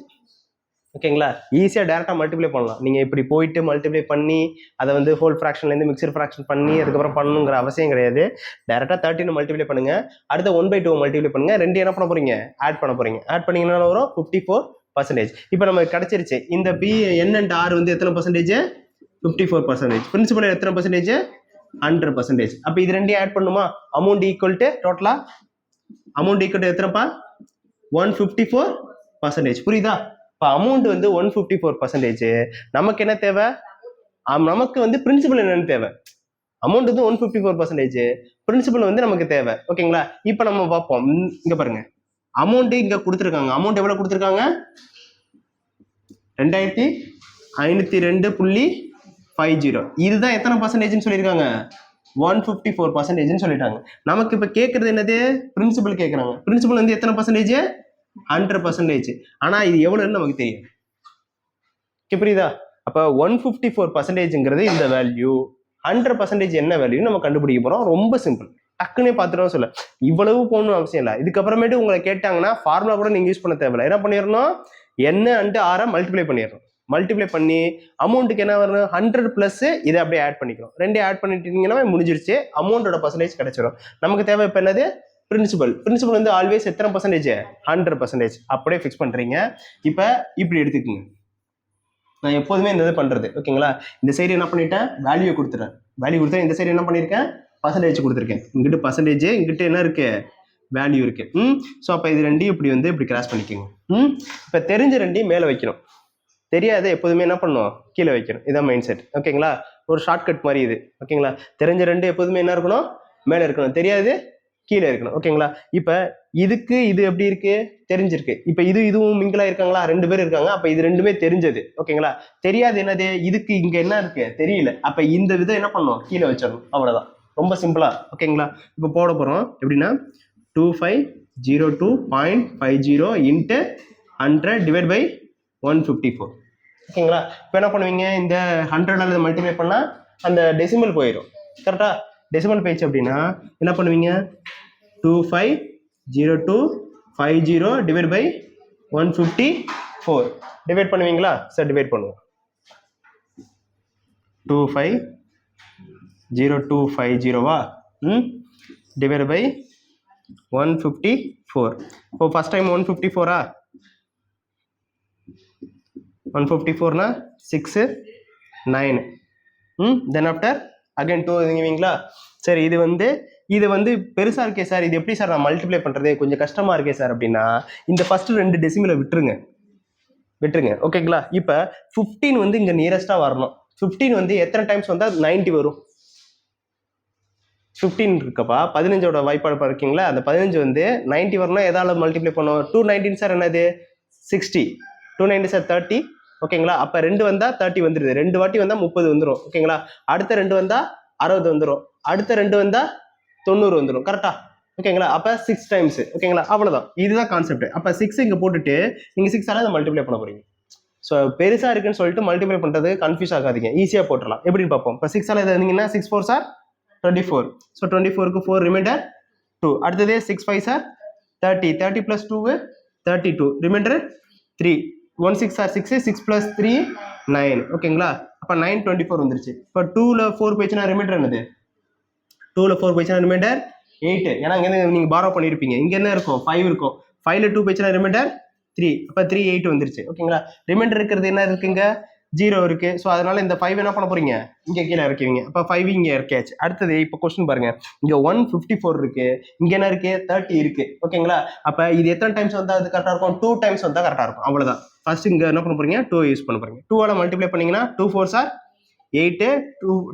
ஓகேங்களா? ஈஸியா டேரக்டா மல்டிப்ளை பண்ணலாம். நீங்க இப்படி போயிட்டு மல்டிப்ளை பண்ணி அதை வந்து ஹோல் ஃபிராக்ஷன்ல இருந்து மிக்சர் ஃபிராக்ஷன் பண்ணி அதுக்கப்புறம் பண்ணணுங்கிற அவசியம் கிடையாது. டேரக்டா 13 மல்டிப்ளை பண்ணுங்க, அடுத்த 1/2 மல்டிப்ளை பண்ணுங்க, ரெண்டு என்ன பண்ண போறீங்க, ஆட் பண்ண போறீங்க. ஆட் பண்ணீங்கன்னா வரும் 54%. இப்போ நமக்கு கிடைச்சிருச்சு. இந்த N and R வந்து எத்தனை பர்சன்டேஜ், 54%. பிரின்சிபல் எத்தனை பர்சன்டேஜ், 100%. அப்ப இது ரெண்டையும் ஆட் பண்ணுமா, அமௌண்ட் ஈக்குவல் டு டோட்டலா அமௌண்ட் ஈக்குவல் டு எத்தனைப்பா, 154%. புரியுதா? இப்போ அமௌண்ட் வந்து 154%. நமக்கு என்ன தேவை? நமக்கு வந்து பிரின்சிபல் என்னன்னு தேவை. அமௌண்ட் வந்து 154%, பிரின்சிபல் வந்து நமக்கு தேவை. ஓகேங்களா? இப்போ நம்ம பார்ப்போம். இங்க பாருங்க, அமௌண்ட் இங்க கொடுத்துருக்காங்க. அமௌண்ட் எவ்வளவு கொடுத்துருக்காங்க? 2502.50. இதுதான் எத்தனை பர்சன்டேஜ்னு சொல்லியிருக்காங்க? 154% சொல்லிட்டாங்க. நமக்கு இப்ப கேட்கறது என்னது? பிரின்சிபல் கேட்கறாங்க. பிரின்சிபல் வந்து எத்தனை பர்சன்டேஜ்? 100%. ஆனா இது எவ்வளவுன்னு நமக்கு தெரியும். புரியுதா? அப்ப 154%ங்கிறது இந்த வேல்யூ, 100% என்ன வேல்யூ நம்ம கண்டுபிடிக்க போறோம். ரொம்ப சிம்பிள், டக்குனே பார்த்துட்டோம். சொல்ல இவ்வளவு போகணும் அவசியம் இல்லை. இதுக்கப்புறமேட்டு உங்களை கேட்டாங்கன்னா ஃபார்முலா கூட நீங்க யூஸ் பண்ண தேவையில்லை. என்ன பண்ணிடணும்? n and r மல்டிப்ளை பண்ணிடணும். மல்டிப்ளை பண்ணி அமௌண்ட்டுக்கு என்ன வரணும்? 100 பிளஸ் இதை அப்படியே ஆட் பண்ணிக்கணும். ரெண்டே ஆட் பண்ணிட்டீங்கன்னா முடிஞ்சிருச்சு, அமௌண்டோட பர்சன்டேஜ் கிடைச்சிடும். நமக்கு தேவை இப்போ என்னது? பிரின்சிபல். பிரின்சிபல் வந்து ஆல்வேஸ் எத்தனை பர்சன்டேஜ்? 100%. அப்படியே ஃபிக்ஸ் பண்றீங்க. இப்போ இப்படி எடுத்துக்கோங்க. நான் எப்போதுமே இந்த இது பண்றது. ஓகேங்களா? இந்த சைடு என்ன பண்ணிட்டேன்? வேல்யூ கொடுத்துறேன். வேல்யூ கொடுத்தேன். இந்த சைடு என்ன பண்ணியிருக்கேன்? பர்சன்டேஜ் கொடுத்துருக்கேன். இங்கிட்டு பர்சன்டேஜ், இங்கிட்டு என்ன இருக்கு? வேல்யூ இருக்கு. ஸோ அப்போ இது ரெண்டையும் இப்படி வந்து இப்படி கிராஸ் பண்ணிக்கோங்க. இப்போ தெரிஞ்ச ரெண்டையும் மேலே வைக்கணும், தெரியாத எப்போதுமே என்ன பண்ணணும்? கீழே வைக்கணும். இதான் மைண்ட் செட். ஓகேங்களா? ஒரு ஷார்ட்கட் மாதிரி இது. ஓகேங்களா? தெரிஞ்ச ரெண்டு எப்போதுமே என்ன இருக்கணும்? மேலே இருக்கணும். தெரியாது கீழே இருக்கணும். ஓகேங்களா? இப்போ இதுக்கு இது எப்படி இருக்கு? தெரிஞ்சிருக்கு. இப்போ இதுவும் மிங்கிளா இருக்காங்களா? 2 பேர் இருக்காங்க. அப்போ இது ரெண்டுமே தெரிஞ்சது. ஓகேங்களா? தெரியாது என்னது? இதுக்கு இங்க என்ன இருக்கு? தெரியல. அப்ப இந்த விதம் என்ன பண்ணணும்? கீழே வச்சிடணும். அவ்வளவுதான். ரொம்ப சிம்பிளா. ஓகேங்களா? இப்போ போட போறோம். எப்படின்னா 2502.50 into 100 divided by 154. ஓகேங்களா? இப்போ என்ன பண்ணுவீங்க? இந்த 100 மல்டிப்ளை பண்ணா அந்த டெசிமல் போயிடும். கரெக்டா? டெசிமல் போயிடுச்சு அப்படின்னா என்ன பண்ணுவீங்க? 2502.50 டிவைட் பை 154 டிவைட் பண்ணுவீங்களா? சார் டிவைட் பண்ணுவோம். 250250 டிவைட் பை 154. இப்போ first time 154 154 6 9. Then after again 2 எழுதுவீங்களா? சரி, இது வந்து பெருசா இருக்கே சார், இது எப்படி சார் நான் மல்டிப்ளை பண்றது? கொஞ்சம் கஷ்டமா இருக்கே சார் அப்படின்னா இந்த ஃபர்ஸ்ட் 2 டெசிமலை விட்டுருங்க. ஓகேங்களா? இப்போ 15 வந்து இங்க நியரஸ்டா வரணும். 15 வந்து எத்தனை டைம்ஸ் வந்தா 90 வரும்? 15 இருக்கப்பா, 15ஓட வாய்ப்பாடு இருக்கீங்களா? அந்த 15 வந்து 90 வரணும். எதால மல்டிப்ளை பண்ணுவோம்? 219 சார் என்னது? 60. 290 சார் 30. ஓகேங்களா? அப்ப 2 வந்தா 30 வந்துருது. 2 வாட்டி வந்தா 30 வந்துடும். ஓகேங்களா? அடுத்த 2 வந்தா 60 வந்துடும். அடுத்த 2 வந்தா 90 வந்துடும். கரெக்டா? ஓகேங்களா? அப்ப 6 டைம்ஸ். ஓகேங்களா? அவ்வளவுதான். இதுதான் கான்செப்ட். அப்ப 6 இங்க போட்டுட்டு நீங்க 6 ஆல மல்டிப்ளை பண்ண போறீங்க. ஸோ பெருசா இருக்குன்னு சொல்லிட்டு மல்டிப்ளை பண்றது கன்ஃபியூஸ் ஆகாதீங்க, ஈஸியா போட்டுடலாம். எப்படின்னு பார்ப்போம். இப்போ 6 ஆல இருந்தீங்கன்னா 6 4 சார் 24. So 24க்கு 4 reminder 2. அடுத்தது 6 5 சார் 30. 30 plus 2 32. ரிமைண்டர் 3. 1 6 சார் 6. 6 plus 3 9. ஓகேங்களா? அப்போ 9 24 வந்துருச்சு. இப்போ 2ல 4 போயிடுச்சுன்னா ரிமைண்டர் என்னது? 2ல 4 போயிடுச்சுன்னா ரிமைண்டர் 8. ஏன்னா இங்க நீங்க பாரோ பண்ணிருப்பீங்க. இங்க என்ன இருக்கும்? 5 இருக்கும். 5ல 2 போயிடுச்சுன்னா ரிமைண்டர் 3. அப்ப 3 8 வந்துருச்சு. ஓகேங்களா? ரிமைண்டர் இருக்கிறது என்ன இருக்குங்க? 0 இருக்கு. ஸோ அதனால இந்த 5 என்ன பண்ண போறீங்க? இங்க கீழே இறக்குவீங்க. அப்ப 5 இங்க இறக்கியாச்சு. அடுத்தது இப்போ கொஸ்டின் பாருங்க. இங்க 154 இருக்கு, இங்க என்ன இருக்கு? 30 இருக்கு. ஓகேங்களா? அப்ப இது எத்தனை டைம்ஸ் வந்தா அது கரெக்டா இருக்கும்? 2 டைம்ஸ் வந்தா கரெக்டா இருக்கும். அவ்வளவுதான். ஃபர்ஸ்ட் இங்க என்ன பண்ண போறீங்க? 2 யூஸ் பண்ண போறீங்க. 2 ஆல மல்டிப்ளை பண்ணீங்கன்னா 2 4 சார் 8,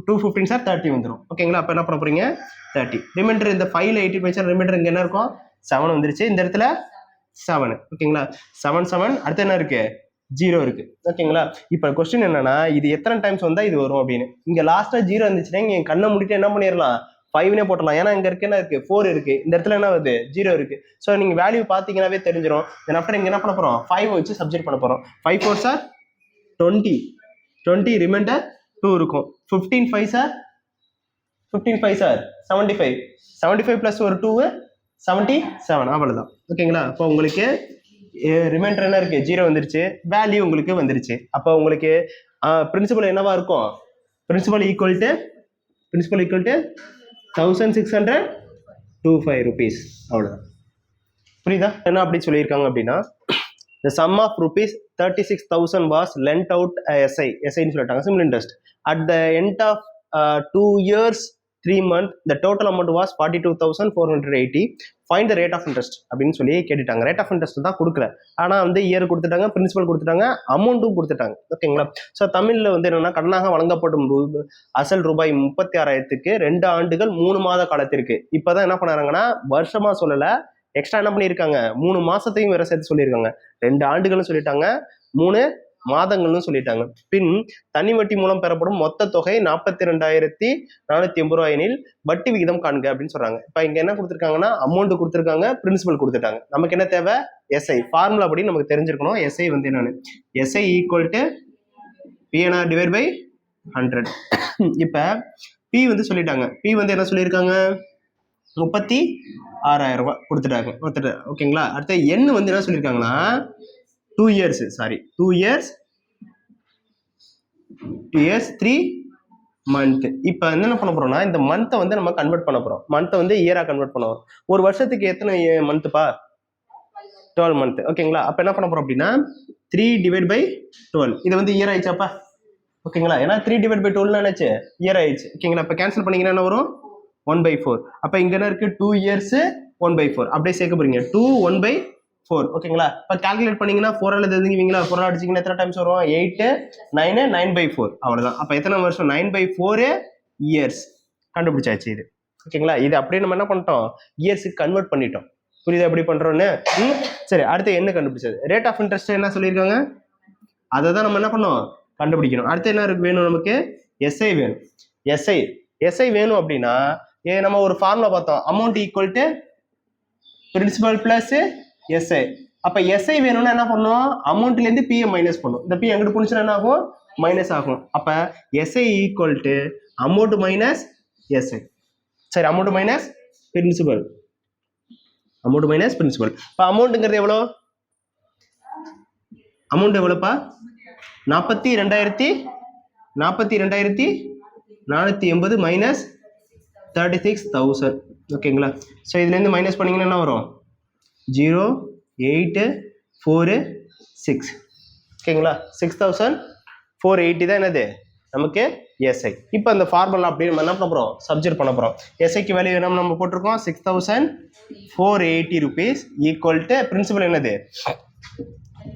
2 15 சார் 30 வந்துடும். ஓகேங்களா? அப்ப என்ன பண்ண போறீங்க? 30. ரிமைண்டர் இந்த 5ல 80 போயிடுச்சா ரிமைண்டர் இங்க என்ன இருக்கும்? 7 வந்துருச்சு. இந்த இடத்துல 7. ஓகேங்களா? 7 7. அடுத்து என்ன இருக்கு? 0 இருக்கு. ஓகேங்களா? இப்ப கொஸ்டின் என்னன்னா இது எத்தனை டைம்ஸ் வந்தா இது வரும் அப்படின்னு. இங்க லாஸ்டா 0 இருந்துச்சுன்னா இங்க கண்ணை மூடிட்டு என்ன பண்ணிடலாம்? 5னே போட்டலாம். ஏன்னா இங்க இருக்கு என்ன இருக்கு? 4 இருக்கு. இந்த இடத்துல என்ன வருது? 0 இருக்கு. ஸோ நீங்க வேல்யூ பாத்தீங்கன்னாவே தெரிஞ்சிடும். தென் ஆஃப்டர் இங்க என்ன பண்ண போறோம்? 5 வச்சு சப்ஜெக்ட் பண்ண போறோம். 5 4 சார் 20. 20 ரிமைண்டர் 2 இருக்கும். 15 5 சார் 75. 75 பிளஸ் ஒரு 2 77. அவ்வளவுதான். ஓகேங்களா? அப்போ உங்களுக்கு ரிமைண்டர் என்ன இருக்கு? 0 வந்துருச்சு. வேல்யூ உங்களுக்கு வந்துருச்சு. அப்போ உங்களுக்கு பிரின்சிபல் என்னவா இருக்கும்? Principal equal to 1625 rupees. அவ்வளவுதான். புரியுதா? என்ன அப்படி சொல்லியிருக்காங்க அப்படின்னா the sum of rupees 36,000 was lent out SI ன்னு சொல்லிட்டாங்க, simple interest. At the end of 2 years 3 months the total amount was 42,480. Find the rate of interest அப்படின்னு சொல்லி கேட்டுட்டாங்க. ரேட் ஆஃப் இன்ட்ரெஸ்ட் தான் கொடுக்கல, ஆனால் வந்து இயர் கொடுத்துட்டாங்க, பிரின்சிபல் கொடுத்துட்டாங்க, அமௌண்ட்டும் கொடுத்துட்டாங்க. ஓகேங்களா? ஸோ தமிழில் வந்து என்னன்னா, கடனாக வழங்கப்படும் அசல் ரூபாய் 36,000க்கு 2 ஆண்டுகள் 3 மாத காலத்திற்கு. இப்போதான் என்ன பண்ணாங்கன்னா, வருஷமா சொல்லலை, எக்ஸ்ட்ரா என்ன பண்ணியிருக்காங்க, 3 மாசத்தையும் வேற சேர்த்து சொல்லியிருக்காங்க. 2 ஆண்டுகள்னு சொல்லிட்டாங்க, 3 மாதங்கள்னு சொல்லிட்டாங்க. பின் தனி வட்டி மூலம் பெறப்படும் மொத்த தொகை 42,480 ரூபாயினில் வட்டி விகிதம் காண்க அப்படின்னு சொல்றாங்க. இப்ப இங்க என்ன கொடுத்துருக்காங்கன்னா, அமௌண்ட் கொடுத்துருக்காங்க, பிரின்சிபல் கொடுத்துட்டாங்க. நமக்கு என்ன தேவை, எஸ்ஐ ஃபார்முலா படி நமக்கு தெரிஞ்சிருக்கணும். எஸ்ஐ வந்து என்னன்னு, SI equal to PNR divide by 100. இப்ப பி வந்து சொல்லிட்டாங்க, பி வந்து என்ன சொல்லியிருக்காங்க, 36,000 ரூபாய் கொடுத்துட்டாங்க. ஓகேங்களா? அடுத்த எண் வந்து என்ன சொல்லியிருக்காங்கன்னா 2 years, சாரி 2 years 3 month. இப்போ என்ன பண்ண போறோம்னா, இந்த மந்த்தை வந்து நம்ம கன்வெர்ட் பண்ண போறோம். மந்த்தை வந்து இயரா கன்வெர்ட் பண்ண போறோம். ஒரு வருஷத்துக்கு எத்தனை மந்த்ப்பா, 12 month. ஓகேங்களா? அப்ப என்ன பண்ண போறோம் அப்படின்னா 3 divided by 12. இது வந்து இயர் ஆயிடுச்சாப்பா? ஓகேங்களா? ஏன்னா 3 divided by 12 என்னாச்சு, இயர் ஆயிடுச்சு. ஓகேங்களா? இப்போ கேன்சல் பண்ணீங்கன்னா என்ன வரும், 1/4. அப்ப இங்க என்ன இருக்கு, 2 years 1/4. அப்படியே சேர்க்க போறீங்க, 2 1/4. ஓகேங்களா? இப்ப கால்குலேட் பண்ணீங்கன்னா 4 எழுதுவீங்களா, 4 அடிச்சீங்கன்னா எத்தனை டைம்ஸ் வரும், 8 9 9/4. அவ்வளவுதான். அப்ப எத்தனை வருஷம், 9/4 இயர்ஸ் கண்டுபிடிச்சாச்சு. இது ஓகேங்களா? இது அப்படியே நம்ம என்ன பண்ணிட்டோம், இயர்ஸுக்கு கன்வெர்ட் பண்ணிட்டோம். புரியுது எப்படி பண்றோம்னு? சரி, அடுத்து என்ன கண்டுபிடிச்சது, ரேட் ஆஃப் இன்ட்ரெஸ்ட் என்ன சொல்லியிருக்காங்க, அதை தான் நம்ம என்ன பண்ணோம், கண்டுபிடிக்கணும். அடுத்து என்ன வேணும் நமக்கு, எஸ்ஐ வேணும். எஸ்ஐ வேணும் அப்படின்னா நம்ம ஒரு ஃபார்முலா பார்த்தோம், amount equal to principal plus SI. அப்ப எஸ்ஐ வேணும்னா என்ன பண்ணும், அமௌண்ட்ல இருந்து பிஏ மைனஸ் பண்ணும். இந்த பி எங்கிட்ட புடிச்சுன்னா என்ன ஆகும், மைனஸ் ஆகும். அப்ப SI equal to amount minus SI. சரி, amount minus principal, amount minus principal. இப்ப அமௌண்ட்ங்கிறது எவ்வளோ, அமௌண்ட் எவ்வளோப்பா, 42,480 மைனஸ் 36,000. ஓகேங்களா? ஸோ இதுலேருந்து மைனஸ் பண்ணீங்கன்னா என்ன வரும், 0,846. ஓகேங்களா? 6,480 தான் என்னது நமக்கு எஸ்ஐ. இப்போ அந்த ஃபார்முலா அப்படியே நம்ம என்ன பண்ண போகிறோம், சப்ஜெக்ட் பண்ண போகிறோம். எஸ்ஐக்கு வேல்யூ நம்ம போட்டிருக்கோம் 6,480 rupees ஈக்குவல் டு பிரின்சிபல் என்னது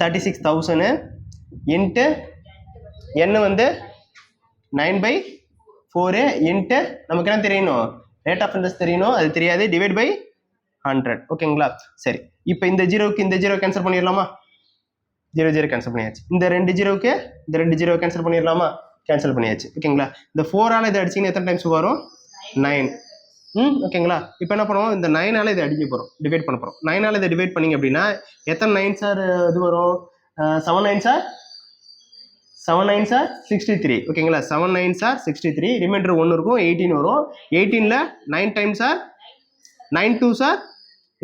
36,000 இன்ட்டு என்ன வந்து 9/4 இன்ட்டு நமக்கு என்ன தெரியணும், ரேட் ஆஃப் இன்ட்ரெஸ்ட் தெரியணும், அது தெரியாது, டிவைட் பை 100. ஓகேங்களா? சரி, இப்போ இந்த ஜீரோக்கு இந்த ஜீரோ கேன்சல் பண்ணிடலாமா, 0 கேன்சல் பண்ணியாச்சு. இந்த 2 ஜீரோக்கு இந்த 2 ஜீரோ கேன்சல் பண்ணிடலாமா, கேன்சல் பண்ணியாச்சு. ஓகேங்களா? இந்த 4ஆல இதை அடிச்சிங்கன்னா எத்தனை டைம்ஸ் வரும், 9. ஓகேங்களா? இப்போ என்ன பண்ணுவோம், இந்த 9ஆல இதை அடிக்க போகிறோம், டிவைட் பண்ண போகிறோம். 9ஆல இதை டிவைட் பண்ணிங்க அப்படின்னா எத்தனை 9 சார் இது வரும், 7 9 சார் 63. ஓகேங்களா? 7 9 சார் 63, ரிமைண்டர் 1 இருக்கும், 18 வரும். 18ல 9 டைம்ஸ் சார் 9 2 சார்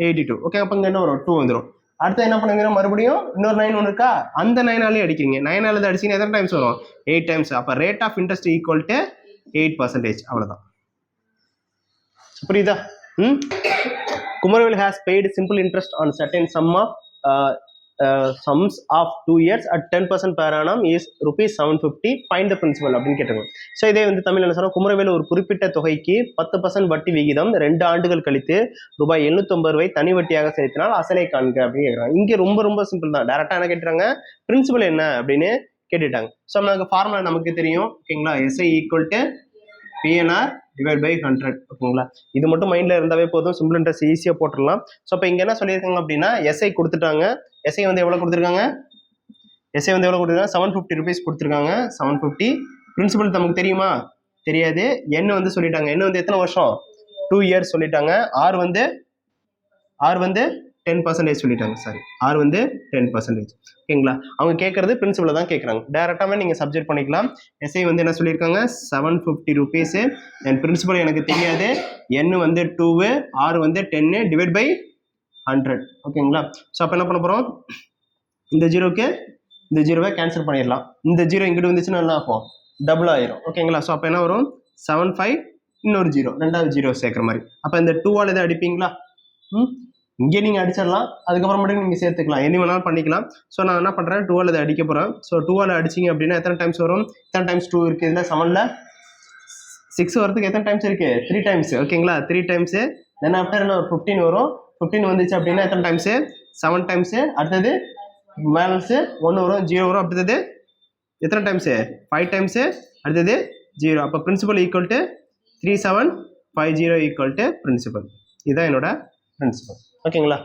82. ஓகே, அப்போ இங்கே என்ன வரும், 2 வந்துடும். அடுத்து என்ன பண்ணுங்க, மறுபடியும் இன்னொரு 9 ஒன்று இருக்கா, அந்த 9ஆலே அடிக்கிறீங்க. 9ஆல அடிச்சிங்கன்னா எத்தனை டைம்ஸ் வரும், 8 டைம்ஸ். அப்போ rate of interest equal to 8%. அவ்வளோதான். புரியுதா? Kumaravel has paid simple interest on certain sums of 2 years at 10% per annum is rupees 750. Find the principal அப்படின்னு கேட்டிருக்கோம். ஸோ இதே வந்து தமிழ் என்ன சொல்றோம், குமரவேல் ஒரு குறிப்பிட்ட தொகைக்கு 10% வட்டி விகிதம் 2 ஆண்டுகள் கழித்து ரூபாய் 750 தனி வட்டியாக செலுத்தினால் அசலை காண்க அப்படின்னு கேட்குறாங்க. இங்கே ரொம்ப சிம்பிள் தான், டேரக்டா என்ன கேட்டுறாங்க, பிரின்சிபல் என்ன அப்படின்னு கேட்டுட்டாங்க. ஸோ நமக்கு ஃபார்முலா நமக்கு தெரியும். ஓகேங்களா? SI equal to PNR divide by 100. ஓகேங்களா? இது மட்டும் மைண்ட்ல இருந்தாவே போதும், சிம்பிள் இன்ட்ரெஸ்ட் ஈஸியா போட்டுடலாம். ஸோ இப்போ இங்க என்ன சொல்லியிருக்காங்க அப்படின்னா, எஸ்ஐ கொடுத்துட்டாங்க. எஸ்ஐ வந்து எவ்வளவு கொடுத்துருக்காங்க, 750 rupees கொடுத்துருக்காங்க. 750. பிரின்சிபல் நமக்கு தெரியுமா, தெரியாது. எண் வந்து சொல்லிட்டாங்க, எண் வந்து எத்தனை வருஷம், 2 years சொல்லிட்டாங்க. ஆர் வந்து 10% சொல்லிட்டாங்க. சாரி, ஆர் வந்து 10%. ஓகேங்களா? அவங்க கேட்கறது பிரின்சிபலை தான் கேட்குறாங்க. டேரெக்டாகவே நீங்கள் சப்ஜெக்ட் பண்ணிக்கலாம். எஸ்ஐ வந்து என்ன சொல்லியிருக்காங்க, 750 rupees. என் பிரின்சிபல் எனக்கு தெரியாது, என் வந்து 2, ஆர் வந்து 10 டிவைட் பை 100. ஓகேங்களா? ஸோ அப்போ என்ன பண்ண போகிறோம், இந்த ஜீரோக்கு இந்த ஜீரோவை கேன்சல் பண்ணிடலாம். இந்த ஜீரோ இங்கிட்டு வந்துச்சுன்னா என்ன ஆகும், டபுள் ஆயிரும். ஓகேங்களா? ஸோ அப்போ என்ன வரும், 75 இன்னொரு ஜீரோ, ரெண்டாவது ஜீரோ சேர்க்குற மாதிரி. அப்போ இந்த 2ஆல் எதை அடிப்பீங்களா, இங்கே நீங்கள் அடிச்சிடலாம், அதுக்கப்புறமேட்டு நீங்கள் சேர்த்துக்கலாம், எது வேணாலும் பண்ணிக்கலாம். ஸோ நான் என்ன பண்ணுறேன், 2ஆல் இதை அடிக்க போகிறேன். ஸோ 2ஆல் அடிச்சிங்க அப்படின்னா எத்தனை டைம்ஸ் வரும், எத்தனை டைம்ஸ் 2 இருக்குது இதில், 7ல் 6 வரதுக்கு எத்தனை டைம்ஸ் இருக்குது, 3 டைம்ஸ். ஓகேங்களா? 3 டைம்ஸு. தென் ஆஃப்டர் என்ன 15 வரும். 15 வந்துச்சு அப்படின்னா எத்தனை டைம்ஸு 7 டைம்ஸு, அடுத்தது பேலன்ஸு 1 வரும் 0 வரும், அடுத்தது எத்தனை டைம்ஸு 5 டைம்ஸு, அடுத்தது 0. அப்போ principal equal to 3750 equal to principal. இதுதான் என்னோட பிரின்சிபல். ஓகேங்களா,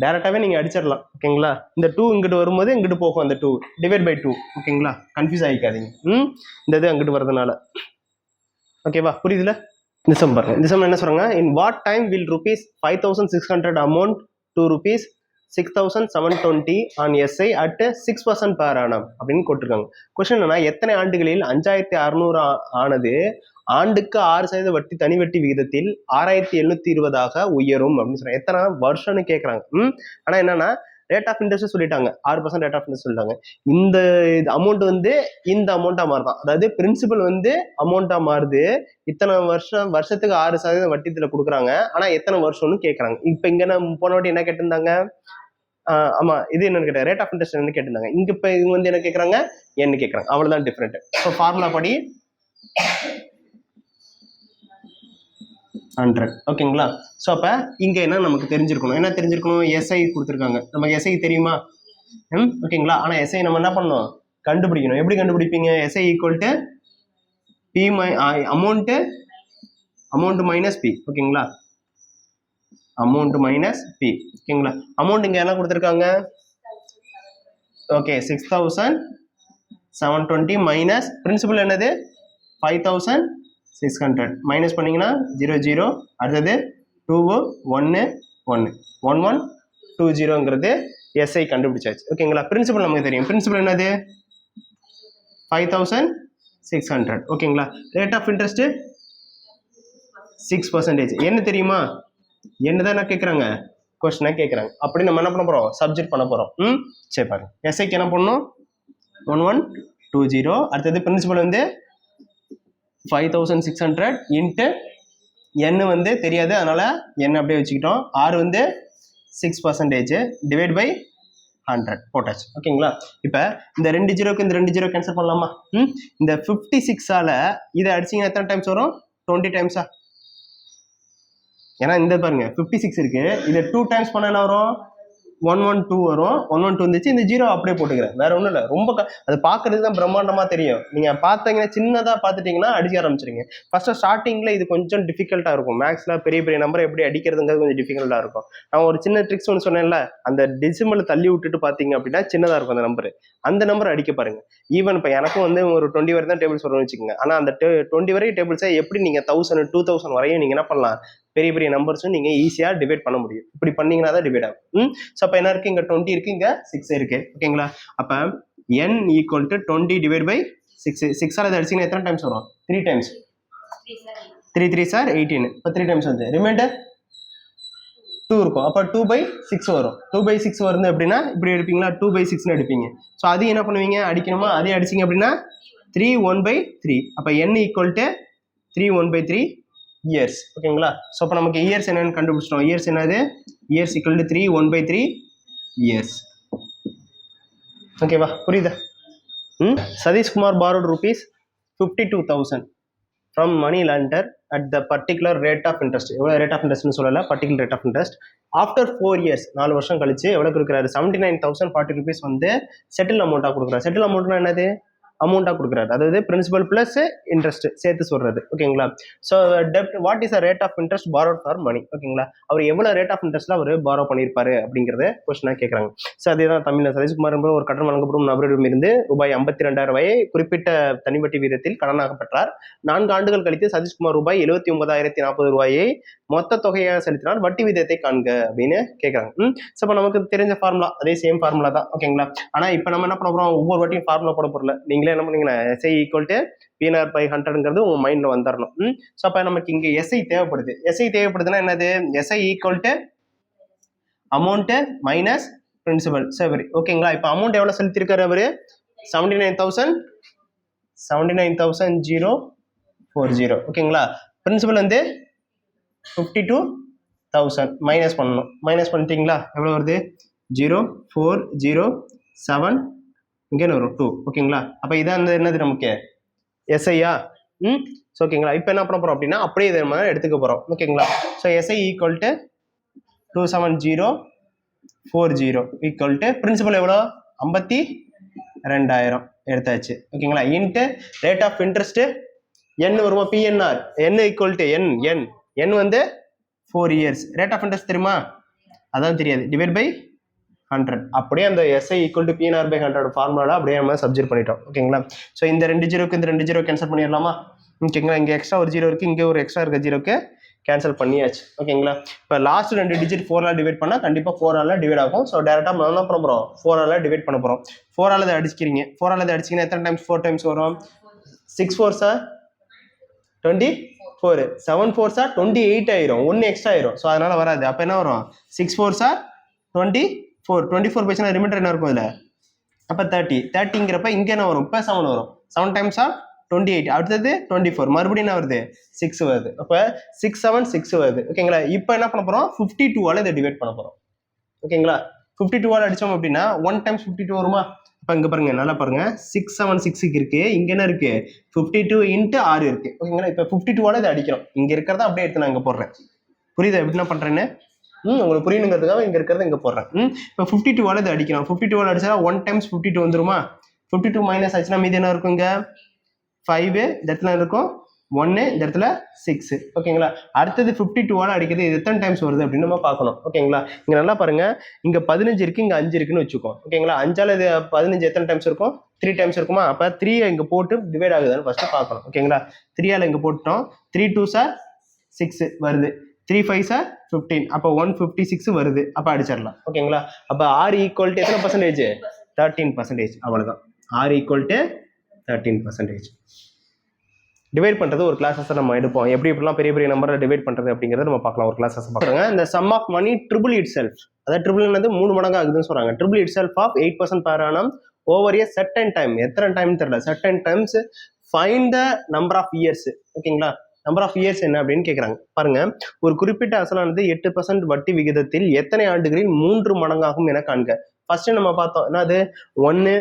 டேரெக்டாகவே நீங்கள் அடிச்சிடலாம். ஓகேங்களா, இந்த 2 இங்கிட்டு வரும்போது இங்கிட்டு போகும், அந்த 2 டிவைட் பை 2. ஓகேங்களா, கன்ஃபியூஸ் ஆகிக்காதீங்க. இந்த இது அங்கிட்டு வரதுனால. ஓகேவா, புரியுதுல? இந்த சம் பாருங்க. இந்த சம் என்ன சொல்றாங்க, in what time will rupees 5600 amount to rupees 6720 on SI at 6% per annum அப்படின்னு போட்டிருக்காங்க. கொஸ்டின் என்னன்னா, எத்தனை ஆண்டுகளில் 5600 ஆனது ஆண்டுக்கு 6% வட்டி தனி வட்டி விகிதத்தில் 6720 உயரும் அப்படின்னு சொல்றாங்க. எத்தனை வருஷம்னு கேட்கறாங்க. ஆனா என்னன்னா, ரேட் ஆஃப் இன்ட்ரெஸ்ட் சொல்லிட்டாங்க, 6% ரேட் ஆஃப் இன்ட்ரெஸ்ட் சொல்லிட்டாங்க. இந்த அமௌண்ட் வந்து இந்த அமௌண்ட்டா மாறுதான், அதாவது பிரின்சிபல் வந்து அமௌண்ட்டா மாறுது. இத்தனை வருஷத்துக்கு 6% வட்டித்துல கொடுக்குறாங்க. ஆனா எத்தனை வருஷம்னு கேட்கறாங்க. இப்ப இங்க நம்ம போன வாட்டி என்ன கேட்டிருந்தாங்க, ஆமா இது என்னன்னு கேட்டாங்க, ரேட் ஆஃப் இன்ட்ரெஸ்ட் என்ன கேட்டிருந்தாங்க. இங்க இப்ப இவங்க வந்து என்ன கேட்கறாங்க, என்ன கேட்கறாங்க, அவ்வளவுதான் டிஃபரெண்ட். ஸோ ஃபார்முலா படி 100. ஓகேங்களா, ஸோ அப்போ இங்கே என்ன நமக்கு தெரிஞ்சிருக்கணும், என்ன தெரிஞ்சிருக்கணும், எஸ்ஐ கொடுத்துருக்காங்க. நமக்கு எஸ்ஐ தெரியுமா? ஓகேங்களா, ஆனால் எஸ்ஐ நம்ம என்ன பண்ணணும், கண்டுபிடிக்கணும். எப்படி கண்டுபிடிப்பீங்க, SI equal to P amount minus B. ஓகேங்களா, அமௌண்ட் மைனஸ் பி. ஓகேங்களா, அமௌண்ட் இங்கே என்ன கொடுத்துருக்காங்க, ஓகே 6720 மைனஸ் பிரின்சிபல் என்னது 5600 மைனஸ் பண்ணீங்கன்னா 00, அடுத்தது 2 1 1 1120ங்கிறது எஸ்ஐ கண்டுபிடிச்சாச்சு. ஓகேங்களா, பிரின்சிபல் நமக்கு தெரியும். பிரின்சிபல் என்னது 5600. ஓகேங்களா, ரேட் ஆஃப் இன்ட்ரெஸ்ட் 6%. என்ன தெரியுமா, என்னதான் என்ன கேட்குறாங்க, கொஸ்டினா கேட்குறாங்க. அப்படி நம்ம என்ன பண்ண போறோம், சப்ஜெக்ட் பண்ண போறோம். சரி பாருங்க, எஸ்ஐக்கு என்ன பண்ணணும் 1120, அடுத்தது பிரின்சிபல் வந்து 5600 இன்ட்டு n வந்து தெரியாது, அதனால n அப்படியே வச்சுக்கிட்டோம். ஆர் வந்து 6% டிவைட் பை 100 போட்டாச்சு. ஓகேங்களா, இப்போ இந்த 2 ஜீரோக்கு இந்த 2 ஜீரோ கேன்சல் பண்ணலாமா? இந்த 56ஆல இதை அடிச்சிங்கன்னா எத்தனை டைம்ஸ் வரும், 20 டைம்ஸா? ஏன்னா இந்த பாருங்க 56 இருக்கு, இதை 2 டைம்ஸ் பண்ண என்ன வரும், 112 வரும். 112 வந்துச்சு, இந்த ஜீரோ அப்படியே போட்டுக்கிறேன், வேற ஒன்றும் இல்லை. ரொம்ப அது பார்க்கறதுக்கு தான் பிரம்மாண்டமா தெரியும். நீங்க பார்த்தீங்கன்னா சின்னதாக பார்த்துட்டீங்கன்னா அடிக்க ஆரம்பிச்சிருங்க. ஃபர்ஸ்ட் ஸ்டார்டிங்ல இது கொஞ்சம் டிஃபிகல்ட்டா இருக்கும். மேக்ஸ்ல பெரிய பெரிய நம்பர் எப்படி அடிக்கிறதுங்கிறது கொஞ்சம் டிஃபிகல்ட்டா இருக்கும். நான் ஒரு சின்ன ட்ரிக்ஸ் ஒன்று சொன்னேன்ல, அந்த டெசிமல் தள்ளி விட்டுட்டு பார்த்தீங்க அப்படின்னா சின்னதாக இருக்கும் அந்த நம்பர். அந்த நம்பர் அடிக்க பாருங்க. ஈவன் இப்போ எனக்கும் வந்து ஒரு 20 வரை தான் டேபிள்ஸ் வரும்னு வச்சுக்கோங்க. ஆனால் அந்த 20 வரை டேபிள்ஸை எப்படி நீங்க 1000 2000 வரையும் நீங்க என்ன பண்ணலாம், பெரிய பெரிய நம்பர்ஸும் நீங்க ஈஸியா டிவைட் பண்ண முடியும். இப்படி பண்ணீங்கன்னா தான் டிவைட் ஆகும். ஸோ அப்போ என்ன இருக்கு, இங்க 20 இருக்கு, இங்க 6 இருக்கு. ஓகேங்களா, அப்ப n equal to 20 divide by 6. 6ஆல இதை அடிச்சீங்கன்னா எத்தனை டைம்ஸ் வரும், 3 டைம்ஸ். 3 3 சார் 18. இப்போ 3 டைம்ஸ் வந்து ரிமைண்டர் 2 இருக்கும். அப்போ 2 பை 6 வரும். 2 பை 6 வருது அப்படின்னா இப்படி எடுப்பீங்களா, 2 பை 6ன்னு எடுப்பீங்க. ஸோ அது என்ன பண்ணுவீங்க, அடிக்கணுமா, அதே அடிச்சிங்க அப்படின்னா 3 1/3. அப்போ n ஈக்குவல் டு 3 1/3 இயர்ஸ். ஓகேங்களா, ஸோ அப்போ நமக்கு இயர்ஸ் என்னன்னு கண்டுபிடிச்சிட்டோம். இயர்ஸ் என்னது, இயர்ஸ் ஈக்குவல் டு 3 1/3 இயர்ஸ். ஓகேவா, புரியுதா? Satishkumar borrowed rupees 52,000 from money lender at the particular rate of interest. எவ்வளோ ரேட் ஆஃப் இன்ட்ரெஸ்ட்னு சொல்லலை, particular rate of interest. After 4 years 4 வருஷம் கழிச்சு எவ்வளோ கொடுக்குறாரு, 79,040 rupees வந்து செட்டில் அமௌண்ட்டாக கொடுக்குறாரு. செட்டில் அமௌண்ட்னா என்னது, அமௌண்ட்டாக கொடுக்குறாரு, அதாவது பிரின்சிபல் பிளஸ் இன்ட்ரெஸ்ட் சேர்த்து சொல்றது. ஓகேங்களா, ஸோ டெப்ட் what is a rate of interest borrowed for money. ஓகேங்களா, அவர் எவ்வளோ ரேட் ஆஃப் இன்ட்ரெஸ்ட்ல அவர் பாரோ பண்ணியிருப்பாரு அப்படிங்கிறத கொஸ்டினாக கேட்குறாங்க. ஸோ அதே தான் தமிழில் சதீஷ்குமார் என்பவர் ஒரு கடன் வழங்கப்படும் நபரிடமிருந்து ரூபாய் 52,000 குறிப்பிட்ட தனிவட்டி வீதத்தில் கடனாக பெற்றார். 4 ஆண்டுகள் கழித்து சதீஷ்குமார் ரூபாய் 79,040 மொத்த தொகையாக செலுத்தினார், வட்டி வீதத்தை காண்க அப்படின்னு கேட்குறாங்க. ஸோ இப்போ நமக்கு தெரிஞ்ச ஃபார்முலா அதே சேம் ஃபார்முலா தான். ஓகேங்களா, ஆனால் இப்போ நம்ம என்ன பண்ண போகிறோம், ஒவ்வொரு வாட்டியும் ஃபார்முலா போட போகிறல, நீங்களே என்ன பண்ணீங்கன்னா SI equal to PNR by 100ங்கிறது உங்க மைண்ட்ல வந்துடணும். ஸோ அப்போ நமக்கு இங்கே எஸ்ஐ தேவைப்படுது. எஸ்ஐ தேவைப்படுதுன்னா என்னது, SI equal to amount minus principal. சரி, ஓகேங்களா, இப்போ அமௌண்ட் எவ்வளோ செலுத்திருக்காரு அவரு, 79,040. ஓகேங்களா, பிரின்சிபல் வந்து 52,000 மைனஸ் பண்ணணும். மைனஸ் பண்ணிட்டீங்களா, எவ்வளோ வருது, 0407 இங்கே வரும் 2. ஓகேங்களா, அப்போ இதான் என்னது நமக்கு எஸ்ஐயா. ஓகேங்களா, இப்போ என்ன பண்ண போறோம் அப்படின்னா அப்படியே இதை நம்ம எடுத்துக்க போறோம். ஓகேங்களா, so SI equal to 27040 equal to principal எவ்வளோ 52,000 எடுத்தாச்சு. ஓகேங்களா? Into rate of interest n வருமா, PNR n equal to n வந்து 4 years. ரேட் ஆஃப் இன்ட்ரெஸ்ட் தெரியுமா? அதான் தெரியாது. Divide by 100. அப்படியே அந்த SI equal to PNR by 100 formula அப்படியே நம்ம சப்ஜெக்ட் பண்ணிட்டோம். ஓகேங்களா? ஸோ இந்த 2 ஜீரோக்கு இந்த 2 ஜீரோ கேன்சல் பண்ணிடலாமா? ஓகேங்களா? இங்கே எக்ஸ்ட்ரா ஒரு ஜீரோ இருக்குது, இங்கே ஒரு எக்ஸ்ட்ரா இருக்க ஜீரோக்கு கேன்சல் பண்ணியாச்சு. ஓகேங்களா? இப்போ லாஸ்ட் 2 டிஜிட் 4 டிவைட் பண்ணால் கண்டிப்பாக 4 டிவைட் ஆகும். ஸோ டேரெக்டாக நம்ம என்ன பண்ண போகிறோம்? 4 டிவைட் பண்ண போகிறோம். 4 அதை அடிச்சிக்கிறீங்க. 4 அதை அடிச்சிங்கன்னா எத்தனை டைம்ஸ் 4 டைம்ஸ் வரும்? 6 4 24, 7 4 28 ஆயிரும். 1 எக்ஸ்ட்ரா ஆயிரும். ஸோ அதனால வராது. அப்போ என்ன வரும்? 6 4 24 போச்சுன்னா ரிமைண்டர் என்ன இருக்கும் இதில்? அப்போ 30ங்கிறப்ப இங்கே என்ன வரும்? இப்போ 7 வரும். 7 டைம்ஸ் 28, அடுத்தது 24, மறுபடியும் என்ன வருது? 6 வருது. அப்போ 6 7 6 வருது. ஓகேங்களா? இப்போ என்ன பண்ண போகிறோம்? 52ஆல் இதை டிவைட் பண்ண போகிறோம். ஓகேங்களா? 52ஆல் அடித்தோம் அப்படின்னா 1 டைம்ஸ் 52 வருமா? இப்போ இங்கே பாருங்க, நல்லா பாருங்க, 6 7 6 இருக்கு, இங்கே என்ன இருக்கு? 52 இன்ட்டு 6 இருக்கு. ஓகேங்களா? இப்போ 52ஆல் இதை அடிக்கிறோம். இங்கே இருக்கிறத அப்படியே எடுத்து நான் இங்கே போடுறேன். புரியுதா எப்படி நான் பண்ணுறேன்னு? உங்களுக்கு புரியணுங்கிறதுக்காக இங்கே இருக்கிறத இங்கே போடுறேன். இப்போ 52ஆல் இதை அடிக்கிறோம். 52ஆல் அடிச்சா 1 டைம்ஸ் 52 வந்துருமா? 52 மைனஸ் ஆச்சுன்னா மீதி என்ன இருக்கும்? இங்கே 5 இந்த இடத்துல இருக்கும், 1 இந்த இடத்துல 6. ஓகேங்களா? அடுத்தது 52ஆல் அடிக்கிறது இது எத்தனை டைம்ஸ் வருது அப்படின்னு நம்ம பார்க்கணும். ஓகேங்களா? இங்கே நல்லா பாருங்க, இங்கே 15 இருக்கு, இங்கே 5 இருக்குன்னு வச்சுக்கோம். ஓகேங்களா? 5ஆல் இது 15 எத்தனை டைம்ஸ் இருக்கும்? 3 டைம்ஸ் இருக்குமா? அப்போ 3 இங்கே போட்டு டிவைட் ஆகுதுன்னு ஃபர்ஸ்ட் பார்க்கணும். ஓகேங்களா? 3ஆல் இங்கே போட்டோம், 3 2 6 வருது, 3 5 15, அப்போ 156 வருது. அப்போ அடிச்சிடலாம். ஓகேங்களா? அப்போ R ஈக்குவல் டு எத்தனை பர்சன்டேஜ்? 13%. அவ்வளோதான். R equal to 13%. டிவைட் பண்ணுறது ஒரு கிளாஸஸை நம்ம எடுப்போம். எப்படிலாம் பெரிய பெரிய நம்பரை டிவைட் பண்ணுறது அப்படிங்கிறத நம்ம பார்க்கலாம். ஒரு கிளாஸஸ் பார்க்குறாங்க. இந்த sum of money triple itself, அதாவது ட்ரிபிள் என்னது 3 மடங்கு ஆகுதுன்னு சொல்கிறாங்க. Triple itself of 8% per annum over a certain time. எத்தனை டைம் தெரியல, certain times. Find the number of years. ஓகேங்களா? நம்பர் ஆஃப் இயர்ஸ் என்ன அப்படின்னு கேட்குறாங்க. பாருங்க, ஒரு குறிப்பிட்ட அசலானது 8% வட்டி விகிதத்தில் எத்தனை ஆண்டுகளில் 3 மடங்காகும் என காண்க. ஃபர்ஸ்ட் நம்ம பார்த்தோம் என்னது, 1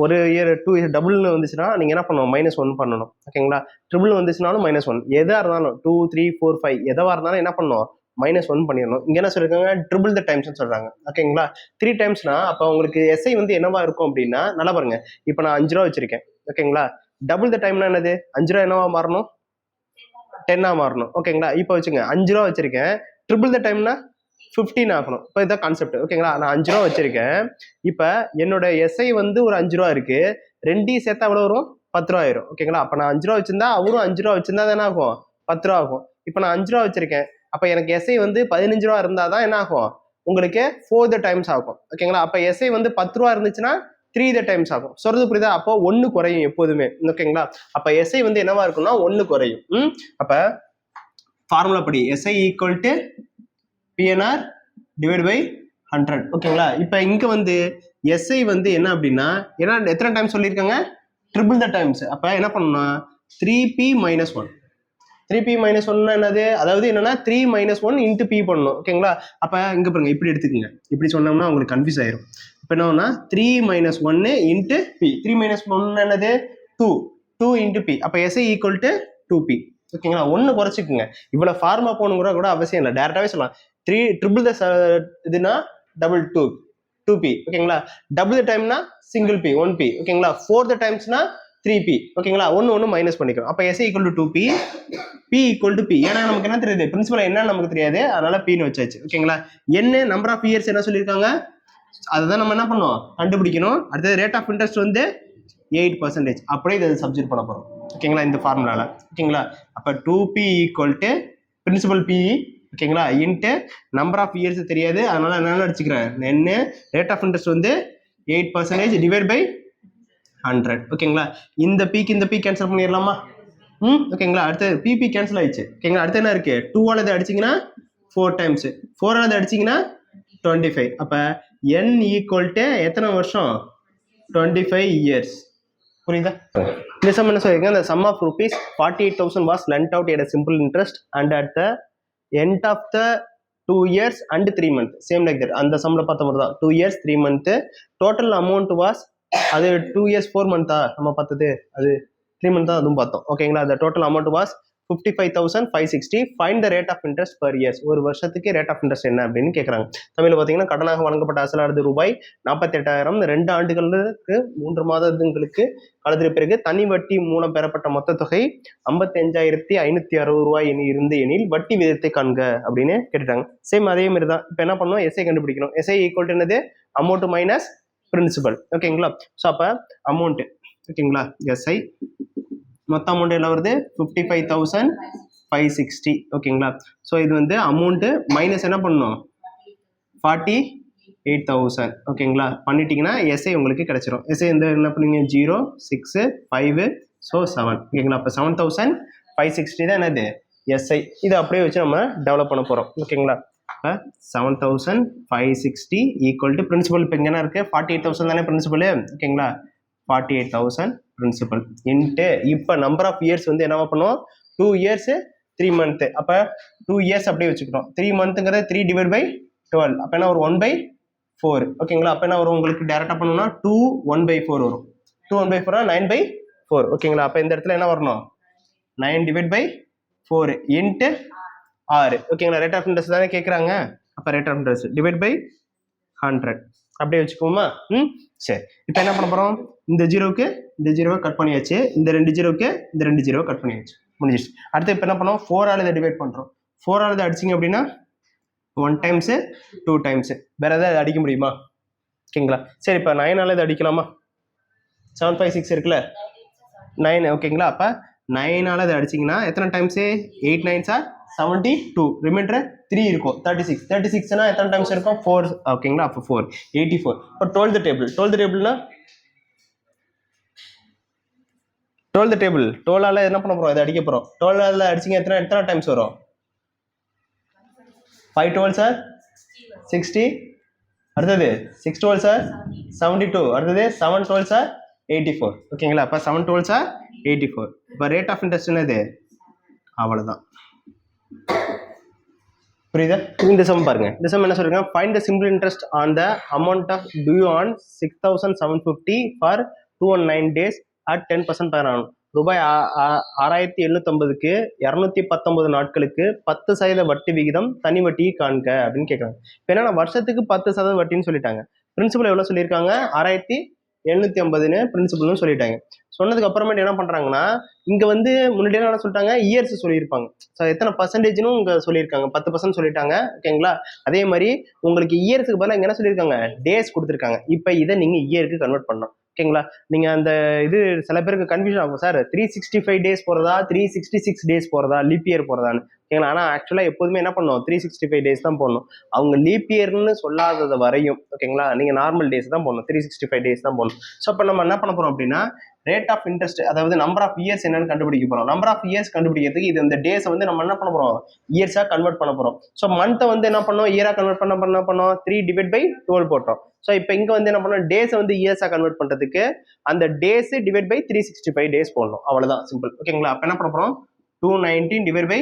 ஒரு இயர் 2 இயர் டபுள்னு வந்துச்சுன்னா நீங்கள் என்ன பண்ணணும்? -1 பண்ணணும். ஓகேங்களா? ட்ரிபிள் வந்துச்சுனாலும் -1, எதாக இருந்தாலும் 2 3 4 5 எதுவாக இருந்தாலும் என்ன பண்ணணும்? -1 பண்ணிடணும். இங்கே என்ன சொல்லியிருக்காங்க? ட்ரிபிள் த டைம்ஸ்னு சொல்கிறாங்க. ஓகேங்களா? 3 டைம்ஸ்னா அப்போ உங்களுக்கு SI வந்து என்னவா இருக்கும் அப்படின்னா, நல்லா பாருங்க, இப்போ நான் 5 ரூபா வச்சிருக்கேன். ஓகேங்களா? டபுள் த டைம்னா என்னது? 5 ரூபா என்னவா மாறணும்? 10ஆ மாறணும். ஓகேங்களா? இப்போ வச்சுங்க, 5 ரூபா வச்சிருக்கேன், ட்ரிபிள் த டைம்னா 15 ஆகணும். இப்போ இதான் கான்செப்ட். ஓகேங்களா? நான் 5 ரூபா வச்சிருக்கேன், இப்போ என்னோட SI வந்து ஒரு 5 ரூபா இருக்கு, ரெண்டையும் சேர்த்தா எவ்வளோ வரும்? 10 ரூபா ஆயிரும். ஓகேங்களா? அப்போ நான் 5 ரூபா வச்சிருந்தா அவரும் 5 ரூபா வச்சிருந்தா என்ன ஆகும்? 10 ரூபா ஆகும். இப்போ நான் 5 ரூபா வச்சிருக்கேன், அப்போ எனக்கு SI வந்து 15 ரூபா இருந்தால் தான் என்ன ஆகும்? உங்களுக்கு 4 த டைம்ஸ் ஆகும். ஓகேங்களா? அப்போ SI வந்து 10 ரூபா இருந்துச்சுன்னா 3 த டைம்ஸ் ஆகும். சொல்றது புரியுதா? அப்போ 1 குறையும் எப்போதுமே. ஓகேங்களா? அப்போ SI வந்து என்னவா இருக்கும்னா 1 குறையும். அப்போ ஃபார்முலா படி SI equal to PNR divide by 100. ஓகேங்களா? இப்போ இங்கே வந்து SI வந்து என்ன அப்படின்னா, ஏன்னா எத்தனை டைம் சொல்லியிருக்காங்க? Triple the times. அப்போ என்ன பண்ணணும்னா 3p - 1. 3p - 1 என்னது? அதாவது என்னன்னா 3 - 1 இன்ட்டு p பண்ணணும். ஓகேங்களா? அப்போ இங்கே பாருங்க, இப்படி எடுத்துக்கோங்க. இப்படி சொன்னோம்னா உங்களுக்கு கன்ஃபியூஸ் ஆயிரும். இப்போ என்னன்னா 3 - 1 இன்ட்டு p. 3 - 1 என்னது? 2 இன்ட்டு p. அப்போ SI ஈக்குவல் டு 2p. ஓகேங்களா? 1 குறைச்சிக்குங்க. இவ்வளோ ஃபார்மா போகணுங்கிற கூட அவசியம் இல்லை, டேரெக்டாகவே சொல்லலாம். 3 ட்ரிபிள் த இதுனா டபுள் 2p. ஓகேங்களா? டபுள் த டைம்னா சிங்கிள் p 1p. ஓகேங்களா? 4 த டைம்ஸ்னா 3p. ஓகேங்களா? 1 மைனஸ் பண்ணிக்கிறோம். அப்போ SI equal to 2p, p equal to p. ஏன்னா நமக்கு என்ன தெரியுது? பிரின்சிபல் என்னன்னு நமக்கு தெரியாது, அதனால pன்னு வச்சாச்சு. ஓகேங்களா? என்ன நம்பர் ஆஃப் இயர்ஸ் என்ன சொல்லியிருக்காங்க? அதுதான் நம்ம என்ன பண்ணோம்? கண்டுபிடிக்கணும். அடுத்தது ரேட் ஆஃப் இன்ட்ரெஸ்ட் வந்து 8%. அப்படியே இதை சப்ஸ்டிட்யூட் பண்ண போகிறோம். ஓகேங்களா? இந்த ஃபார்முலால. ஓகேங்களா? அப்போ 2p equal to principal p. ஓகேங்களா? இன்ட்டு நம்பர் ஆஃப் இயர்ஸ் தெரியாது, அதனால என்ன அடிச்சுக்கிறேன்? என்ன ரேட் ஆஃப் இன்ட்ரெஸ்ட் வந்து 8% டிவைட் பை 100. ஓகேங்களா? இந்த பீக்கு இந்த பீ கேன்சல் பண்ணிடலாமா? ஓகேங்களா? அடுத்து பிபி கேன்சல் ஆயிடுச்சு. ஓகேங்களா? அடுத்து என்ன இருக்கு? 2ஆல் இதை அடிச்சிங்கன்னா 4 டைம்ஸ், 4ஆல் இதை அடிச்சிங்கன்னா 25. அப்போ n ஈக்குவல் டு எத்தனை வருஷம்? 25 இயர்ஸ். புரியுதா? இந்த சம் என்ன சொல்லியிருக்கேன்? the sum of rupees 48,000 was lent out at a simple interest and at the end of the 2 years and 3 months. Same like that. அந்த சம்ல பார்த்த மாதிரி தான். 2 years 3 months. Total amount was, அது 2 years 4 months நம்ம பார்த்தது, அது 3 months தான் அதுவும் பார்த்தோம். ஓகேங்களா? the total amount was 55,560. Find the rate of interest per years. ஒரு வருஷத்துக்கு ரேட் ஆஃப் இன்ட்ரெஸ்ட் என்ன அப்படின்னு கேட்குறாங்க. தமிழில் பார்த்தீங்கன்னா கடனாக வழங்கப்பட்ட அசலானது ரூபாய் 48,000. 2 ஆண்டுகளுக்கு 3 மாதங்களுக்கு கலந்திர பிறகு தனி வட்டி மூலம் பெறப்பட்ட மொத்த தொகை 55,560 ரூபாய் இருந்து எனில் வட்டி விகிதத்தை காண்க அப்படின்னு கேட்டுட்டாங்க. சேம் அதே மாதிரி தான். இப்போ என்ன பண்ணணும், எஸ்ஐ கண்டுபிடிக்கணும். எஸ்ஐ ஈக்குவல் டு என்னது, அமௌண்ட் மைனஸ் பிரின்சிபல். ஓகேங்களா. ஸோ அப்போ அமௌண்ட், ஓகேங்களா, எஸ்ஐ மொத்த அமௌண்ட் என்ன வருது, 55,560. ஓகேங்களா. ஸோ இது வந்து அமௌண்ட்டு மைனஸ் என்ன பண்ணணும், 48,000. ஓகேங்களா. பண்ணிட்டீங்கன்னா எஸ்ஐ உங்களுக்கு கிடைச்சிரும். எஸ்ஐ வந்து என்ன பண்ணுவீங்க, 0, 6, 5, ஸோ 7. ஓகேங்களா. அப்போ 7,560 தான் என்னது எஸ்ஐ. இதை அப்படியே வச்சு நம்ம டெவலப் பண்ண போகிறோம். ஓகேங்களா. இப்போ 7,560 ஈக்குவல் டு பிரின்சிபல். இப்போ இங்கே என்ன இருக்குது, 48,000 தானே பிரின்சிபல். ஓகேங்களா. 48,000 பிரின்சிபல் இன்ட்டு இப்போ நம்பர் ஆஃப் இயர்ஸ் வந்து என்ன பண்ணுவோம், 2 இயர்ஸ் 3 மந்த்து. அப்போ 2 இயர்ஸ் அப்படியே வச்சுக்கிறோம். 3 மந்த்துங்கிறது 3 டிவைட் பை 12. அப்போ என்ன ஒரு 1/4. ஓகேங்களா. அப்போ என்ன வரும் உங்களுக்கு, டேரெக்டாக பண்ணணும்னா 2 1/4 வரும். 2 1/4 9/4. ஓகேங்களா. அப்போ இந்த இடத்துல என்ன வரணும், 9 டிவைட் பை 4 இன்ட்டு 6. ஓகேங்களா. ரேட் ஆஃப் இன்ட்ரெஸ்ட் தானே கேட்குறாங்க. அப்போ rate of interest divide by 100 அப்படியே வச்சுக்கோமா. சரி. இப்போ என்ன பண்ண போகிறோம், இந்த ஜீரோவுக்கு இந்த ஜீரோவை கட் பண்ணியாச்சு, இந்த 2 ஜீரோவுக்கு இந்த 2 ஜீரோவை கட் பண்ணியாச்சு, முடிஞ்சிச்சு. அடுத்து இப்போ என்ன பண்ணோம், 4ஆல் இதை டிவைட் பண்ணுறோம். 4ஆல் இதை அடிச்சிங்க அப்படின்னா 1 டைம்ஸு 2 டைம்ஸு. வேறு எதாவது அடிக்க முடியுமா. ஓகேங்களா. சரி. இப்போ 9ஆல் இதை அடிக்கலாமா. 756 இருக்குல்ல, 9. ஓகேங்களா. அப்போ 9ஆல் இதை அடிச்சிங்கன்னா எத்தனை டைம்ஸு, 8 9s are 72. ரிமைண்டர் 3 இருக்கும், 36. 36னா எத்தனை டைம்ஸ் இருக்கும், 4. ஓகேங்களா. அப்போ 4 84. இப்போ 12th table. 12th டேபிள்னா 12th table 12ஆல் என்ன பண்ண போகிறோம், இதை அடிக்க போகிறோம். 12ஆல் அடிச்சிங்க எத்தனை டைம்ஸ் வரும், 5 12s are 60. அடுத்தது 6 12s are 72. அடுத்தது 7 12s are 84. ஓகேங்களா. அப்போ 7 12s are 84. இப்போ ரேட் ஆஃப் இன்ட்ரெஸ்ட் என்னது, அவ்வளோதான். புரியுதா. இந்த சம் பாருங்க. இந்த சம் என்ன சொல்லிருக்காங்க, find the simple interest on the amount of due on 6,750 for 219 days at 10% per annum. ரூபாய் 6,750க்கு 219 நாட்களுக்கு 10% வட்டி விகிதம் தனி வட்டியை காண்க அப்படின்னு கேட்குறாங்க. இப்போ என்னன்னா வருஷத்துக்கு 10% வட்டின்னு சொல்லிட்டாங்க. பிரின்சிபல் எவ்வளோ சொல்லியிருக்காங்க, 6,750ன்னு பிரின்சிபல்னு சொல்லிட்டாங்க. சொன்னதுக்கு அப்புறமேட்டு என்ன பண்றாங்கன்னா, இங்க வந்து முன்னாடியே என்ன சொல்லிட்டாங்க, இயர்ஸ் சொல்லியிருப்பாங்க. ஸோ எத்தனை பர்சன்டேஜ்னு இங்க சொல்லியிருக்காங்க, 10% சொல்லிட்டாங்க. ஓகேங்களா. அதே மாதிரி உங்களுக்கு இயர்ஸுக்கு பதிலாக இங்க என்ன சொல்லியிருக்காங்க, டேஸ் கொடுத்துருக்காங்க. இப்போ இதை நீங்க இயருக்கு கன்வெர்ட் பண்ணணும். ஓகேங்களா. நீங்க அந்த இது சில பேருக்கு கன்ஃபியூஷன் ஆகும், சார் 365 டேஸ் போறதா 366 டேஸ் போறதா லீப் இயர் போறதான்னு. ஓகேங்களா. ஆனால் ஆக்சுவலாக எப்போதுமே என்ன பண்ணணும், 365 டேஸ் தான் போடணும். அவங்க லீப் இயர்னு சொல்லாதது வரையும். ஓகேங்களா. நீங்க நார்மல் டேஸ் தான் போடணும், 365 டேஸ் தான் போடணும். ஸோ அப்போ நம்ம என்ன பண்ண போறோம் அப்படின்னா, ரேட் ஆஃப் இன்ட்ரெஸ்ட், அதாவது நம்பர் ஆஃப் இயர்ஸ் என்னன்னு கண்டுபிடிக்க போறோம். நம்பர் ஆஃப் இயர்ஸ் கண்டுபிடிக்கிறதுக்கு இது இந்த டேஸ் வந்து நம்ம என்ன பண்ண போறோம், இயர்ஸா கன்வெர்ட் பண்ண போறோம். ஸோ மந்த்தை வந்து என்ன பண்ணோம், இயரா கன்வெர்ட் பண்ண 3 டிவைட் பை 12 போட்டோம். ஸோ இப்போ இங்க வந்து என்ன பண்ணோம், டேஸை வந்து இயர்ஸா கன்வெர்ட் பண்றதுக்கு அந்த டேஸ் டிவைட் பை 365 டேஸ் போடணும். அவ்வளவுதான், சிம்பிள். ஓகேங்களா. அப்ப என்ன பண்ண போறோம், 219 டிவைட் பை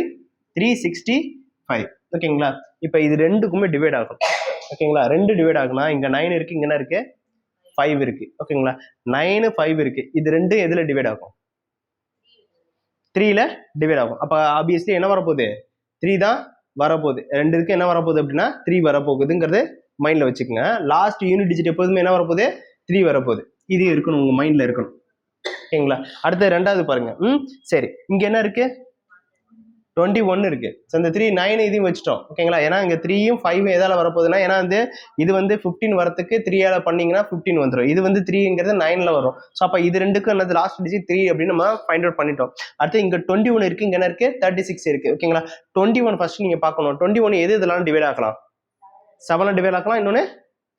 365. ஓகேங்களா. இப்போ இது ரெண்டுக்குமே டிவைட் ஆகும். ஓகேங்களா. 2 டிவைட் ஆகுனா இங்க 9 இருக்கு, இங்க என்ன இருக்கு, 5 இருக்கு. ஓகேங்களா. 9 5 இருக்கு. இது 2 எதுல டிவைட் ஆகும், 3ல டிவைட் ஆகும். அப்ப ஆப்வியஸ்லி என்ன வரப்போகுது, 3 தான் வரப்போகுது. 2 இருக்கு, என்ன வரப்போகுது அப்படின்னா 3 வரப்போகுதுங்கிறது மைண்ட்ல வச்சுக்கோங்க. லாஸ்ட் யூனிட் டிஜிட் எப்போதுமே என்ன வரப்போகுது, 3 வரப்போகுது. இது இருக்கணும், உங்க மைண்ட்ல இருக்கணும். ஓகேங்களா. அடுத்து 2வது பாருங்க. சரி. இங்க என்ன இருக்கு, 21 இருக்கு. ஸோ இந்த 3 9 இதையும் வச்சுட்டோம். ஓகேங்களா. ஏன்னா இங்க 3யும் 5ம் எதால வரப்போகுதுன்னா, ஏன்னா வந்து இது வந்து 15 வரத்துக்கு 3ஆல பண்ணீங்கன்னா 15 வந்துடும். இது வந்து 3ங்கிறது 9ல வரும். ஸோ அப்போ இது ரெண்டுக்கும் என்னது லாஸ்ட் டிஜிட் 3 அப்படின்னு நம்ம ஃபைண்ட் அவுட் பண்ணிட்டோம். அடுத்து இங்க 21 இருக்கு, இங்க என்ன இருக்கு, 36 இருக்கு. ஓகேங்களா. 21 ஃபர்ஸ்ட் நீங்க பார்க்கணும். 21 எது இதெல்லாம் டிவைட் ஆகலாம், 7ல டிவைட் ஆகலாம், இன்னொன்னு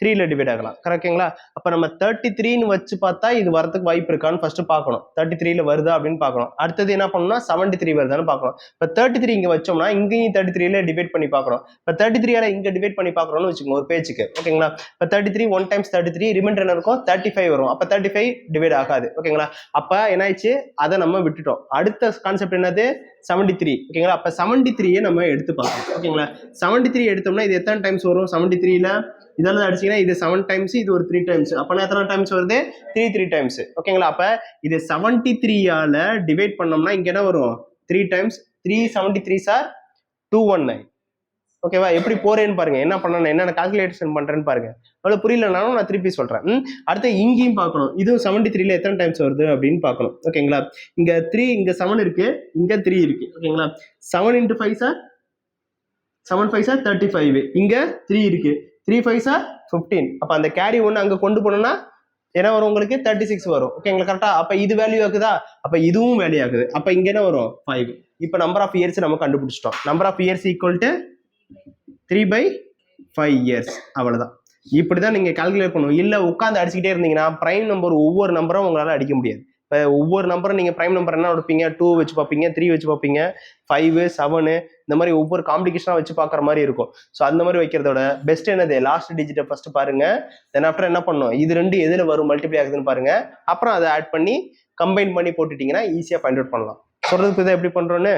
3ல டிவைட் ஆகலாம். கரெக்டுங்களா. அப்ப நம்ம 33ன்னு வச்சு பார்த்தா இது வரதுக்கு வாய்ப்பு இருக்கான்னு ஃபர்ஸ்ட் பார்க்கணும். 33ல வருதா அப்படின்னு பார்க்கணும். அடுத்தது என்ன பண்ணணும்னா 73 வருதான்னு பார்க்கணும். இப்போ 33 இங்க வச்சோம்னா இங்கேயும் 33ல டிவைட் பண்ணி பார்க்கணும். இப்போ 33ஆல இங்க டிவைட் பண்ணி பார்க்கறோம்னு வச்சுக்கோங்க ஒரு பேஜுக்கு. ஓகேங்களா. இப்போ 33 1 டைம்ஸ் 33 ரிமைண்டர் என்ன இருக்கும், 35 வரும். அப்ப 35 டிவைட் ஆகாது. ஓகேங்களா. அப்ப என்ன ஆயிடுச்சு, அதை நம்ம விட்டுட்டோம். அடுத்த கான்செப்ட் என்னது, 73. ஓகேங்களா. அப்ப 73யை நம்ம எடுத்து பார்க்கணும். ஓகேங்களா. 73 எடுத்தோம்னா இது எத்தனை டைம்ஸ் வரும், 73ல இதெல்லாம் அடிச்சீங்கன்னா இது 7 டைம்ஸ், இது ஒரு 3 டைம்ஸ். அப்பனா எத்தனை டைம்ஸ் வருது, 3 டைம்ஸ். ஓகேங்களா. அப்ப இது 73ஆல டிவைட் பண்ணோம்னா இங்க என்ன வரும், 3 டைம்ஸ் 373 சார் 219. ஓகேவா? எப்படி போறேன்னு பாருங்க, என்ன பண்ணணும், என்னென்ன கால்குலேஷன் பண்றேன்னு பாருங்க. அவ்வளவு புரியலனாலும் நான் திருப்பி சொல்றேன். அடுத்து இங்கேயும் பார்க்கணும், இதுவும் 73ல எத்தனை டைம்ஸ் வருது அப்படின்னு பார்க்கணும். ஓகேங்களா? இங்க 3, இங்க 7 இருக்கு, இங்க 3 இருக்கு. ஓகேங்களா? 7 × 5 சார் 7 5 சார் 35, இங்க 3 இருக்கு, 3 5 சார் 15. அப்ப அந்த கேரி ஒன்று அங்க கொண்டு போனோம்னா என்ன வரும் உங்களுக்கு? 36 வரும். ஓகேங்களா? கரெக்டா? அப்ப இது வேல்யூ ஆகுதா? அப்ப இதுவும் வேல்யூ ஆகுது. அப்ப இங்க என்ன வரும்? 5. இப்ப நம்பர் ஆஃப் இயர்ஸ் நம்ம கண்டுபிடிச்சிட்டோம். Number of years equal to 3/5 years. அவ்வளவுதான். இப்படிதான் நீங்க கால்குலேட் பண்ணுவோம். இல்ல உட்காந்து அடிச்சுக்கிட்டே இருந்தீங்கன்னா பிரைம் நம்பர் ஒவ்வொரு நம்பரும் உங்களால அடிக்க முடியாது. இப்போ ஒவ்வொரு நம்பரும் நீங்க பிரைம் நம்பர் என்ன எடுப்பீங்க? 2 வச்சு பார்ப்பீங்க, 3 வச்சு பார்ப்பீங்க, 5 7 இந்த மாதிரி ஒவ்வொரு காம்ப்ளிகேஷனா வச்சு பார்க்குற மாதிரி இருக்கும். ஸோ அந்த மாதிரி வைக்கிறதோட பெஸ்ட் என்னது? லாஸ்ட் டிஜிட்டை ஃபர்ஸ்ட் பாருங்க. தென் ஆஃப்டர் என்ன பண்ணும், இது ரெண்டு எதுல வரும் மல்டிப்ளை ஆகுதுன்னு பாருங்க. அப்புறம் அதை ஆட் பண்ணி கம்பைன் பண்ணி போட்டுட்டீங்கன்னா ஈஸியா ஃபைண்ட் அவுட் பண்ணலாம். சொல்றதுக்கு இதை எப்படி பண்றோன்னு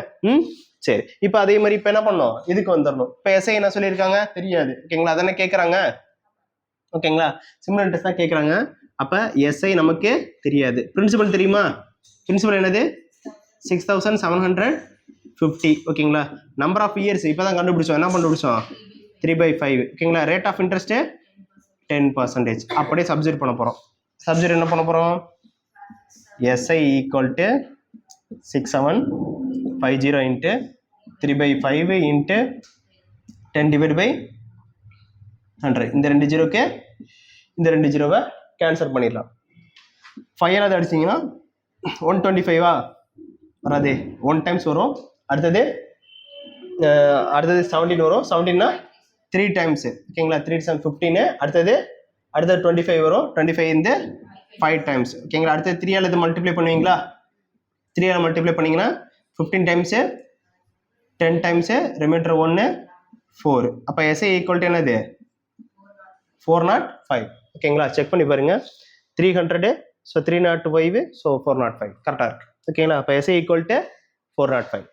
சரி. இப்போ அதே மாதிரி இப்போ என்ன பண்ணோம், இதுக்கு வந்துடணும். இப்போ எஸ்ஐ என்ன சொல்லியிருக்காங்க தெரியாது. ஓகேங்களா? அதானே கேட்குறாங்க. ஓகேங்களா? சிம்பிள் இன்ட்ரெஸ்ட் தான் கேட்குறாங்க. அப்போ எஸ்ஐ நமக்கு தெரியாது. பிரின்சிபல் தெரியுமா? பிரின்சிபல் என்னது? 6750. ஓகேங்களா? நம்பர் ஆஃப் இயர்ஸ் இப்போ தான் கண்டுபிடிச்சோம். என்ன கண்டுபிடிச்சோம்? 3/5. ஓகேங்களா? Rate of interest 10%. அப்படியே சப்ஜெக்ட் பண்ண போகிறோம். சப்ஜெக்ட் என்ன பண்ண போகிறோம்? SI equal to 6750 into 3/5 into 10 divided by 100. இந்த 2 ஜீரோக்கு இந்த 2 ஜீரோவை கேன்சல் பண்ணிடலாம். 5 அடிச்சிங்கன்னா 125 வராது, 1 டைம்ஸ் வரும். அடுத்தது 17 வரும். 17னா 3 டைம்ஸ். ஓகேங்களா? 3 × 15. அடுத்தது 25 வரும். 25 இந்த 5 டைம்ஸ். ஓகேங்களா? அடுத்தது 3 இது மல்டிப்ளை பண்ணுவீங்களா? 3 மல்டிப்ளை பண்ணீங்கன்னா 15 டைம்ஸ் 10 டைம்ஸ் ரிமைண்டர் 1 4. அப்போ எஸ்ஐ ஈக்குவல் டு என்னது? 405. ஓகேங்களா? செக் பண்ணி பாருங்க. 300 ஸோ 305 ஸோ 405 கரெக்டாக இருக்கு. ஓகேங்களா? அப்போ SI equal to 405.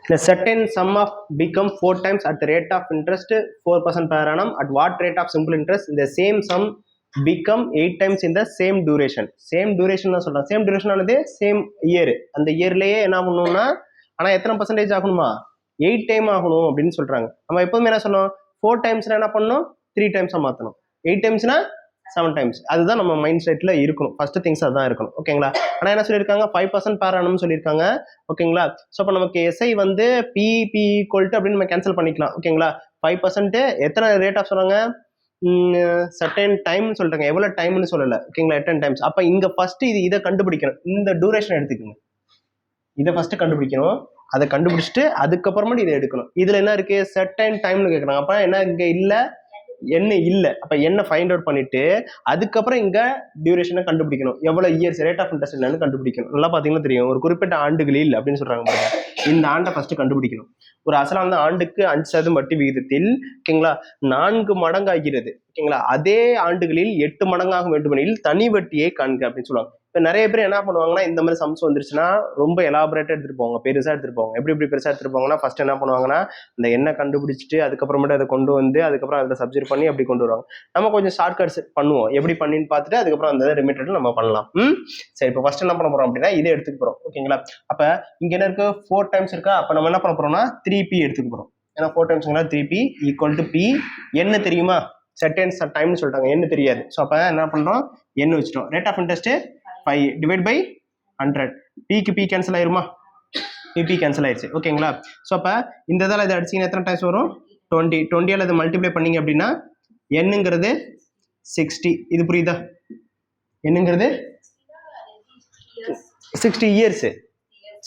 The certain sum of become 4 times at the rate of interest 4% per annum. At what rate of simple interest the same sum become 8 times in the same duration. Same duration தான் சொல்றேன். Same duration ஆனது same year. அந்த இயர்லயே என்ன பண்ணணும்னா ஆனா எத்தனை percentage ஆகணுமா? 8 time ஆகணும் அப்படின்னு சொல்றாங்க. நம்ம எப்பவுமே என்ன சொன்னோம்? 4 டைம்ஸ்னா என்ன பண்ணணும்? 3 டைம்ஸா மாத்தணும். 8 டைம்ஸ்னா 7 டைம்ஸ். அதுதான் நம்ம மைண்ட் செட்ல இருக்கணும். ஃபர்ஸ்ட் திங்ஸ் அதான் இருக்கணும். ஓகேங்களா? ஆனா என்ன சொல்லியிருக்காங்க? 5% per annum சொல்லியிருக்காங்க. ஓகேங்களா? ஸோ அப்போ நமக்கு எஸ்ஐ வந்து பிபி ஈக்குவல் டு அப்படின்னு நம்ம கேன்சல் பண்ணிக்கலாம். ஓகேங்களா? 5% எத்தனை ரேட் ஆஃப் சொன்னாங்க? சர்டன் டைம் சொல்றாங்க. எவ்வளவு டைம்னு சொல்லல. ஓகேங்களா? 10 டைம்ஸ். அப்ப இங்க ஃபர்ஸ்ட் இதை கண்டுபிடிக்கணும். இந்த டியூரேஷன் எடுத்துக்கோங்க. இதை ஃபர்ஸ்ட் கண்டுபிடிக்கணும். அதை கண்டுபிடிச்சிட்டு அதுக்கப்புறமா இதை எடுக்கணும். இதுல என்ன இருக்கு? சர்டன் டைம்னு கேட்கறாங்க. அப்ப என்ன இங்க இல்ல, என்ன இல்லை. அப்ப என்ன ஃபைண்ட் அவுட் பண்ணிட்டு அதுக்கப்புறம் இங்க டியூரேஷனை கண்டுபிடிக்கணும். எவ்வளவு இயர்ஸ் ரேட் ஆஃப் இன்ட்ரெஸ்ட் என்னன்னு கண்டுபிடிக்கணும். நல்லா பாத்தீங்கன்னா தெரியும். ஒரு குறிப்பிட்ட ஆண்டுகளில் அப்படின்னு சொல்றாங்க பாருங்க. இந்த ஆண்டை ஃபர்ஸ்ட் கண்டுபிடிக்கணும். ஒரு அசலான ஆண்டுக்கு 5% வட்டி விகிதத்தில் ஓகேங்களா 4 மடங்கு ஆகிறது. ஓகேங்களா? அதே ஆண்டுகளில் 8 மடங்காக வேண்டுமெனில் தனி வட்டியை காண்க அப்படின்னு சொல்லுவாங்க. இப்போ நிறைய பேர் என்ன பண்ணுவாங்கன்னா, இந்த மாதிரி சம்ஸ் வந்துருச்சுன்னா ரொம்ப எலாபரேட்டா எடுத்துட்டு போவாங்க, பெருசா எடுத்துட்டு போவாங்க. எப்படி பெருசா எடுத்துட்டு போவாங்கன்னா, ஃபர்ஸ்ட் என்ன பண்ணுவாங்கன்னா, இந்த எண்ணெய் கண்டுபிடிச்சிட்டு அதுக்கப்புறமேட்டு அதை கொண்டு வந்து அதுக்கப்புறம் அதில் சப்ஜெக்ட் பண்ணி அப்படி கொண்டு வருவாங்க. நம்ம கொஞ்சம் ஷார்ட்கட்ஸ் பண்ணுவோம். எப்படி பண்ணின்னு பார்த்துட்டு அதுக்கப்புறம் அந்த ரிமைண்டர் நம்ம பண்ணலாம். சரி, இப்போ ஃபர்ஸ்ட் என்ன பண்ண போறோம் அப்படின்னா இதை எடுத்துக்க போறோம். ஓகேங்களா? அப்ப இங்க என்ன இருக்கு? 4 டைம்ஸ் இருக்கா? அப்ப நம்ம என்ன பண்ண போறோம்னா 3p எடுத்துக்க போறோம். ஏன்னா 4 டைம்ஸ்ங்களா 3p ஈக்குவல் டு p. என்ன தெரியுமா? செர்டைன் டைம்னு சொல்லிட்டாங்க. என்ன தெரியாது. ஸோ அப்ப என்ன பண்றோம்? என்ன வச்சுட்டோம். Rate of interest 5 divide by 100. பிக்கு பி கேன்சல் ஆயிருமா? பிபி கேன்சல் ஆயிடுச்சு. ஓகேங்களா? ஸோ அப்ப இந்த இதில் இதை அடிச்சிங்கன்னா எத்தனை டைம்ஸ் வரும்? 20. 20 அதை மல்டிப்ளை பண்ணீங்க அப்படின்னா என்னங்கிறது 60. இது புரியுதா? என்னங்கிறது 60 இயர்ஸ்.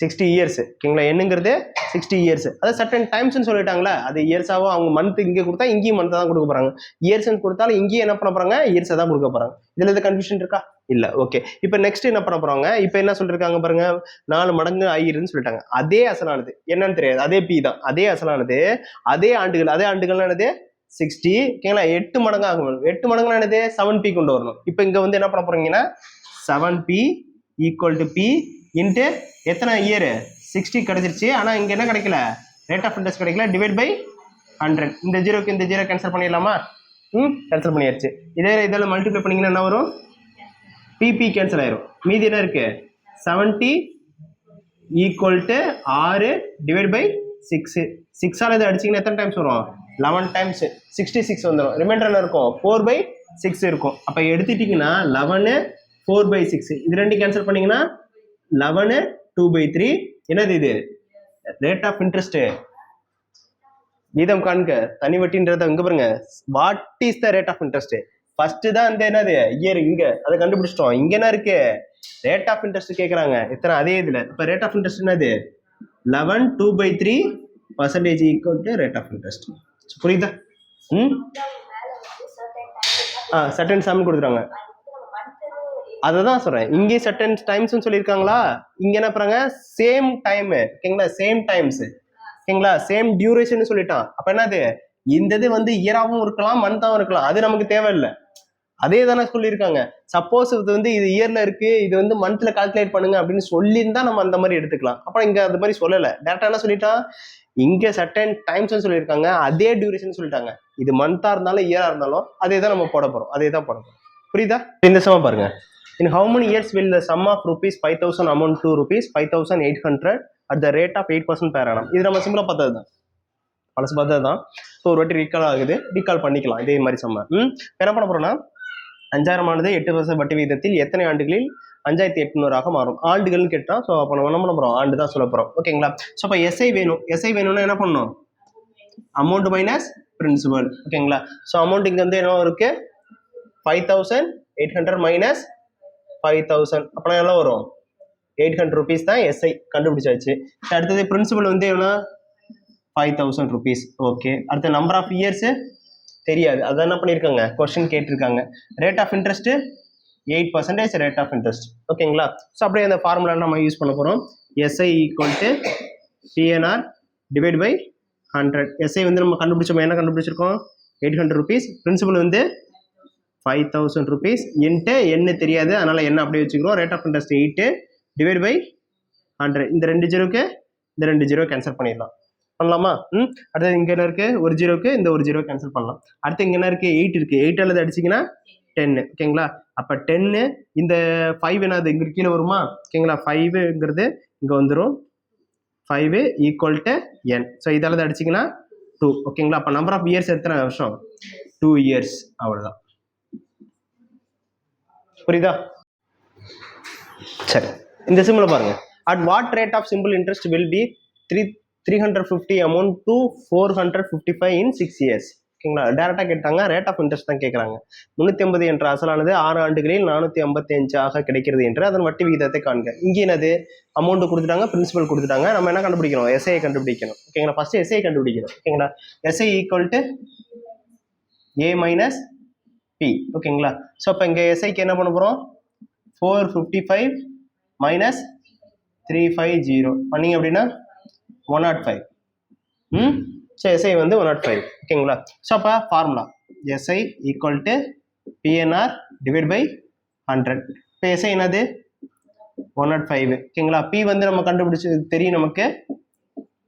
60 இயர்ஸ். ஓகேங்களா? என்னங்கிறது 60 இயர்ஸ். அதாவது சர்டன் டைம்ஸ்னு சொல்லிட்டாங்களா, அது இயர்ஸாவோ அவங்க மந்த் இங்கே கொடுத்தா இங்கேயும் மந்த் தான் கொடுக்க போறாங்க. இயர்ஸ்ன்னு கொடுத்தாலும் இங்கேயும் என்ன பண்ண போறாங்க? இயர்ஸை தான் கொடுக்க போறாங்க. இதுல எது கன்ஃபியூஷன் இருக்கா? இல்ல. ஓகே, இப்போ நெக்ஸ்ட் என்ன பண்ண போறாங்க? இப்போ என்ன சொல்லிருக்காங்க பாருங்க, 4 மடங்கு ஆயிருன்னு சொல்லிட்டாங்க. அதே அசலானது என்னன்னு தெரியாது, அதே பி தான். அதே அசலானது அதே ஆண்டுகள். அதே ஆண்டுகள் என்னது? 60. ஓகேங்களா? 8 மடங்கு ஆகும். 8 மடங்கு என்னது? 7p கொண்டு வரணும். இப்போ இங்க வந்து என்ன பண்ண போறீங்கன்னா 7p equal to p into எத்தனை இயர்? 60 கிடைச்சிருச்சு. ஆனா இங்க என்ன கிடைக்கல? ரேட் ஆஃப் இன்ட்ரெஸ்ட் கிடைக்கல. Divide by 100. இந்த ஜீரோக்கு இந்த ஜீரோ கேன்சல் பண்ணிடலாமா? கேன்சல் பண்ணியாச்சு. இதே இதெல்லாம் மல்டிப்ளை பண்ணீங்கன்னா என்ன வரும்? பிபி கேன்சல் ஆயிரும். மீதி என்ன இருக்கு? 70 ஈக்குவல் டு 6 டிவைட் பை 6. 6ஆல் இது அடிச்சிங்கன்னா எத்தனை டைம்ஸ் வரும்? 11 டைம்ஸ் 66 வந்துடும். ரிமைண்டர் என்ன இருக்கும்? 4/6 இருக்கும். அப்போ எடுத்துட்டிங்கன்னா 11 4/6. இது ரெண்டு கேன்சல் பண்ணிங்கன்னா 11 2/3. என்னது இது? Rate of interest. வீதம் காண்க தனி வட்டின்றத இங்க பாருங்க. What is the rate of interest? First தான் அந்த என்னது இயர் இங்க அதை கண்டுபிடிச்சிட்டோம். இங்க என்ன இருக்கு? ரேட் ஆஃப் இன்ட்ரெஸ்ட் கேட்குறாங்க. எத்தனை? அதே இதுல இப்போ ரேட் ஆஃப் இன்ட்ரெஸ்ட் என்னது? 11 2/3% equal to rate of interest. புரியுதா? சர்டன் சம் கொடுத்துறாங்க. அதை தான் சொல்றேன். இங்கே சர்டன் டைம்ஸ் சொல்லியிருக்காங்களா? இங்க என்ன பண்றாங்க? Same time. ஓகேங்களா? Same times. ஓகேங்களா? சேம் டியூரேஷன் சொல்லிட்டான். அப்ப என்னது? இந்த இது வந்து இயராகவும் இருக்கலாம் மந்தாவும் இருக்கலாம். அது நமக்கு தேவையில்லை. அதே தானே சொல்லியிருக்காங்க. சப்போஸ் இது வந்து இது இயர்ல இருக்கு, இது வந்து மந்த்ல கால்குலேட் பண்ணுங்க அப்படின்னு சொல்லியிருந்தா நம்ம அந்த மாதிரி எடுத்துக்கலாம். அப்புறம் இங்க அது மாதிரி சொல்லலை. டேரக்டா என்ன சொல்லிட்டான்? இங்க சர்டன் டைம்ஸ் சொல்லியிருக்காங்க, அதே டியூரேஷன் சொல்லிட்டாங்க. இது மந்தா இருந்தாலும் இயரா இருந்தாலும் அதே தான் நம்ம போட போறோம். அதே தான் போட போறோம். புரியுதா? இந்த சமம் பாருங்க. In how many years will the sum of rupees 5,000 amount to rupees 5,800 at the rate of 8% per annum? இது நம்ம சிம்பிளா பார்த்தது தான், பழசு பார்த்தது தான். ஸோ ஒரு வாட்டி ரீகால் ஆகுது, ரீகால் பண்ணிக்கலாம் இதே மாதிரி சம்ம. என்ன பண்ண போறோம்னா 5000 ஆனது 8% வட்டி விகிதத்தில் எத்தனை ஆண்டுகளில் 5800 மாறும்? ஆண்டுகள்னு கேட்டான். ஸோ அப்போ நம்ம என்ன பண்ண போறோம்? ஆண்டு தான் சொல்ல போறோம். ஓகேங்களா? ஸோ அப்போ எஸ்ஐ வேணும். எஸ்ஐ வேணும்னா என்ன பண்ணணும்? Amount minus principal. ஓகேங்களா? ஸோ அமௌண்ட் இங்க வந்து என்ன இருக்கு? 5,800 மைனஸ் 5,000. அப்போ எவ்வளோ வரும்? 800 rupees தான் எஸ்ஐ கண்டுபிடிச்சாச்சு. அடுத்தது பிரின்சிபல் வந்து எவ்வளோ? 5,000 rupees. ஓகே. அடுத்த நம்பர் ஆஃப் இயர்ஸ் தெரியாது, அதான் என்ன பண்ணியிருக்காங்க? கொஸ்டின் கேட்டிருக்காங்க. Rate of interest 8% rate of interest. ஓகேங்களா? ஸோ அப்படியே அந்த ஃபார்முலா நம்ம யூஸ் பண்ண போகிறோம். SI equal to PNR divide by 100. SI வந்து நம்ம கண்டுபிடிச்சோம். என்ன கண்டுபிடிச்சிருக்கோம்? 800 rupees. பிரின்சிபல் வந்து 5,000 rupees இன்ட்டு என்ன தெரியாது, அதனால என்ன அப்படியே வச்சுக்கிறோம். Rate of interest 8 divide by 100. இந்த 2 ஜீரோக்கு இந்த 2 ஜீரோ கேன்சல் பண்ணிடலாம். பண்ணலாமா? அடுத்தது இங்கே என்ன இருக்கு? ஒரு ஜீரோக்கு இந்த ஒரு ஜீரோ கேன்சல் பண்ணலாம். அடுத்து இங்கே என்ன இருக்கு? 8 இருக்கு. 8 அல்லது அடிச்சிங்கன்னா 10. ஓகேங்களா? அப்போ 10 இந்த 5 என்னது இங்கே கீழே வருமா? ஓகேங்களா? 5ங்கிறது இங்கே வந்துடும். 5 ஈக்குவல் டு n. ஸோ இதெல்லாம் அடிச்சிங்கன்னா 2. ஓகேங்களா? அப்போ நம்பர் ஆஃப் இயர்ஸ் எத்தனை வருஷம்? 2 years. அவ்வளோதான். புரியுதா? சரி, இந்த சிம்பிள பாருங்க. At what rate of simple interest will be 350 amount to 455 in 6 years? ஓகேங்களா? டேரக்டா கேட்டாங்க. ரேட் ஆஃப் இன்ட்ரெஸ்ட் தான் கேட்கறாங்க. 350 என்ற அசலானது 6 ஆண்டுகளில் 455 கிடைக்கிறது என்று அதன் வட்டி விகிதத்தை காண்க. இங்கே என்னது? அமௌண்ட் கொடுத்துட்டாங்க, பிரின்சிபல் கொடுத்துட்டாங்க. நம்ம என்ன கண்டுபிடிக்கணும்? எஸ்ஐ கண்டுபிடிக்கணும். ஓகேங்களா? ஃபர்ஸ்ட் எஸ்ஐ கண்டுபிடிக்கணும். ஓகேங்களா? SI equal to A minus B. ஓகேங்களா? ஸோ அப்போ இங்கே எஸ்ஐக்கு என்ன பண்ண போகிறோம்? 455 மைனஸ் 350 பண்ணிங்க அப்படின்னா 105. ஸோ எஸ்ஐ வந்து 105. ஓகேங்களா? ஸோ அப்போ formula SI equal to PNR divide by 100. இப்போ எஸ்ஐ என்னது? 105. ஓகேங்களா? பி வந்து நம்ம கண்டுபிடிச்சி தெரியும் நமக்கு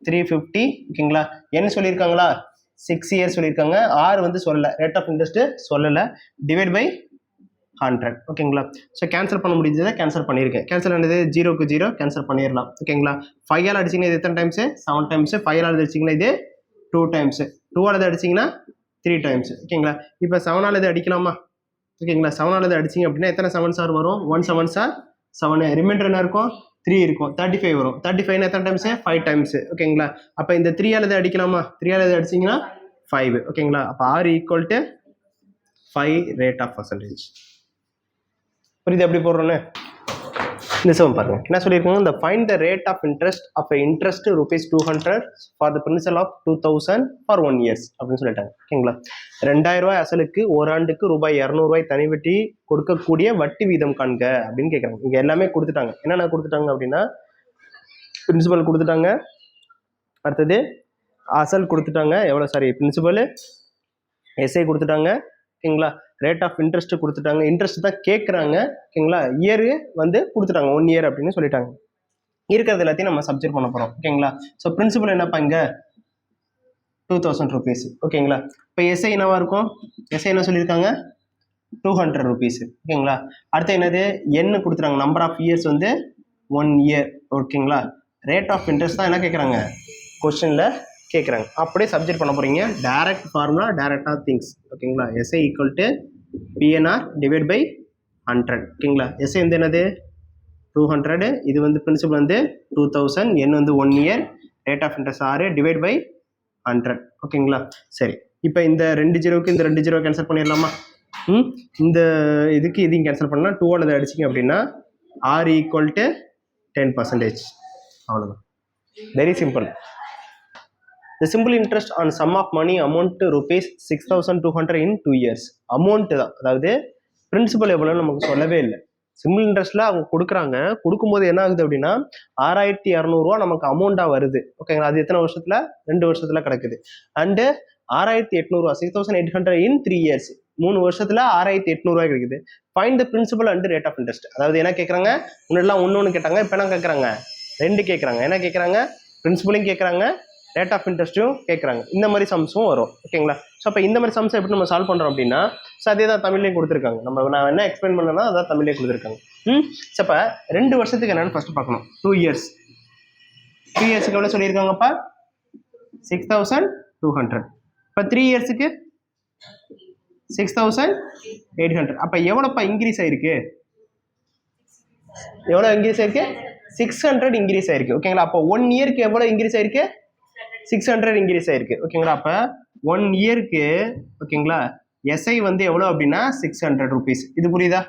350. ஓகேங்களா? என்ன சொல்லியிருக்காங்களா? 6 years சொல்லியிருக்காங்க. ஆர் வந்து சொல்லலை, ரேட் ஆஃப் இன்ட்ரெஸ்ட் சொல்லலை. Divide by 100. ஓகேங்களா? ஸோ கேன்சல் பண்ண முடிஞ்சதை கேன்சல் பண்ணியிருக்கேன். கேன்சல் ஆனது 0க்கு 0 கேன்சல் பண்ணிடலாம். ஓகேங்களா? 5ஆல் அடிச்சிங்கன்னா இது எத்தனை டைம்ஸு? 7 டைம்ஸு. 5ஆல் அடிச்சிங்கன்னா இது 2 டைம்ஸு. 2ஆல் அடிச்சிங்கன்னா 3 டைம்ஸு. ஓகேங்களா? இப்போ 7ஆல் இது அடிக்கலாமா? ஓகேங்களா? 7ஆல் இது அடிச்சிங்க அப்படின்னா எத்தனை 7 சார் வரும்? 1 7 சார் 7. ரிமைண்டர் என்ன இருக்கும்? 3 இருக்கும். 35 வரும். 35 எத்தனை டைம்ஸு? 5 டைம்ஸு. ஓகேங்களா? அப்போ இந்த 3ஆல் இது அடிக்கலாமா? 3ஆல் இது அடிச்சிங்கன்னா 5. ஓகேங்களா? அப்போ R equal to 5 rate of percentage. புரியுது எப்படி போடுறோன்னு? இந்த சம் பாருங்க. என்ன சொல்லியிருக்காங்க? இந்த find the rate of interest of interest ₹200 for the principal of 2000 for 1 year அப்படின்னு சொல்லிட்டாங்க. ஓகேங்களா? 2000 ரூபாய் அசலுக்கு ஓராண்டுக்கு ₹200 தனி வட்டி கொடுக்கக்கூடிய வட்டி வீதம் காண்க அப்படின்னு கேட்குறாங்க. இங்க எல்லாமே கொடுத்துட்டாங்க. என்னென்ன கொடுத்துட்டாங்க அப்படின்னா பிரின்சிபல் கொடுத்துட்டாங்க, அடுத்தது அசல் கொடுத்துட்டாங்க, எவ்வளோ சாரி பிரின்சிபல், எஸ்ஐ கொடுத்துட்டாங்க. ஓகேங்களா? ரேட் ஆஃப் இன்ட்ரெஸ்ட் கொடுத்துட்டாங்க. இன்ட்ரெஸ்ட் தான் கேட்குறாங்க. ஓகேங்களா? இயர் வந்து கொடுத்துட்டாங்க 1 year அப்படின்னு சொல்லிட்டாங்க. இருக்கிறது எல்லாத்தையும் நம்ம சப்ஜெக்ட் பண்ண போகிறோம். ஓகேங்களா? ஸோ பிரின்சிபல் என்னப்பா இங்கே 2000 rupees. ஓகேங்களா? இப்போ எஸ்ஐ என்னவா இருக்கும்? எஸ்ஐ என்ன சொல்லியிருக்காங்க? 200 rupees. ஓகேங்களா? அடுத்து என்னது? என்ன கொடுத்துட்டாங்க? நம்பர் ஆஃப் இயர்ஸ் வந்து 1 year. ஓகேங்களா? ரேட் ஆஃப் இன்ட்ரெஸ்ட் தான் என்ன கேட்குறாங்க கொஸ்டினில் கேட்குறாங்க. அப்படியே சப்ஜெக்ட் பண்ண போகிறீங்க. டைரக்ட் ஃபார்முலா டைரக்டாக திங்ஸ் ஓகேங்களா. SI equal to PNR divide by 100 ஓகேங்களா. எஸ்ஐ வந்து என்னது 200, இது வந்து பிரின்சிபல் வந்து 2000, என் வந்து 1 year, rate of interest 6 divide by 100 ஓகேங்களா. சரி, இப்போ இந்த 2 ஜீரோவுக்கு இந்த 2 ஜீரோ கேன்சல் பண்ணிடலாமா? இந்த இதுக்கு இதையும் கேன்சல் பண்ணலாம். 2 அடிச்சிங்க அப்படின்னா ஆர் ஈக்குவல் டு 10%. அவ்வளோதான், very simple. The simple interest on sum of money amount to rupees 6200 in 2 years. Amount தான், அதாவது பிரின்சிபல் எவ்வளோன்னு நமக்கு சொல்லவே இல்லை. சிம்பிள் இன்ட்ரெஸ்ட்ல அவங்க கொடுக்குறாங்க. கொடுக்கும்போது என்ன ஆகுது அப்படின்னா 6200 நமக்கு அமௌண்ட்டாக வருது ஓகேங்களா. அது எத்தனை வருஷத்துல? 2 வருஷத்துல கிடக்குது. அண்டு 6800 6800 in 3 years, 3 வருஷத்துல 6800 கிடைக்குது. Find the principal and rate of interest. அதாவது என்ன கேட்குறாங்க, முன்னாடிலாம் ஒன்று கேட்டாங்க, இப்போ என்ன கேட்குறாங்க 2 கேட்குறாங்க. என்ன கேட்குறாங்க, பிரின்சிபலையும் கேட்குறாங்க, ரேட் ஆஃப் இன்ட்ரெஸ்ட்டும் கேட்குறாங்க. இந்த மாதிரி சம்ஸும் வரும் ஓகேங்களா. ஸோ அப்போ இந்த மாதிரி சம்ஸை எப்படி நம்ம சால்வ் பண்ணுறோம் அப்படின்னா, ஸோ அதே தான் தமிழ்லேயும் கொடுத்துருக்காங்க. நான் என்ன எக்ஸ்பிளைன் பண்ணேன்னா அதான் தமிழ்லேயே கொடுத்துருக்காங்க. ஸோ அப்போ 2 வருஷத்துக்கு என்னென்னு ஃபஸ்ட்டு பார்க்கணும். 2 இயர்ஸ், 2 இயர்ஸுக்கு எவ்வளோ சொல்லியிருக்காங்கப்பா 6200. இப்போ 3 இயர்ஸுக்கு 6800. அப்போ எவ்வளோப்பா இன்க்ரீஸ் ஆயிருக்கு? எவ்வளோ இன்க்ரீஸ் ஆயிருக்கு? 600 இன்க்ரீஸ் ஆயிருக்கு ஓகேங்களா. அப்போ 1 இயருக்கு எவ்வளோ இன்க்ரீஸ் ஆயிருக்கு? 600 இன்க்ரீஸ் ஆயிருக்கு ஓகேங்களா. அப்போ 1 இயருக்கு ஓகேங்களா எஸ்ஐ வந்து எவ்வளோ அப்படின்னா 600 rupees. இது புரியுதா?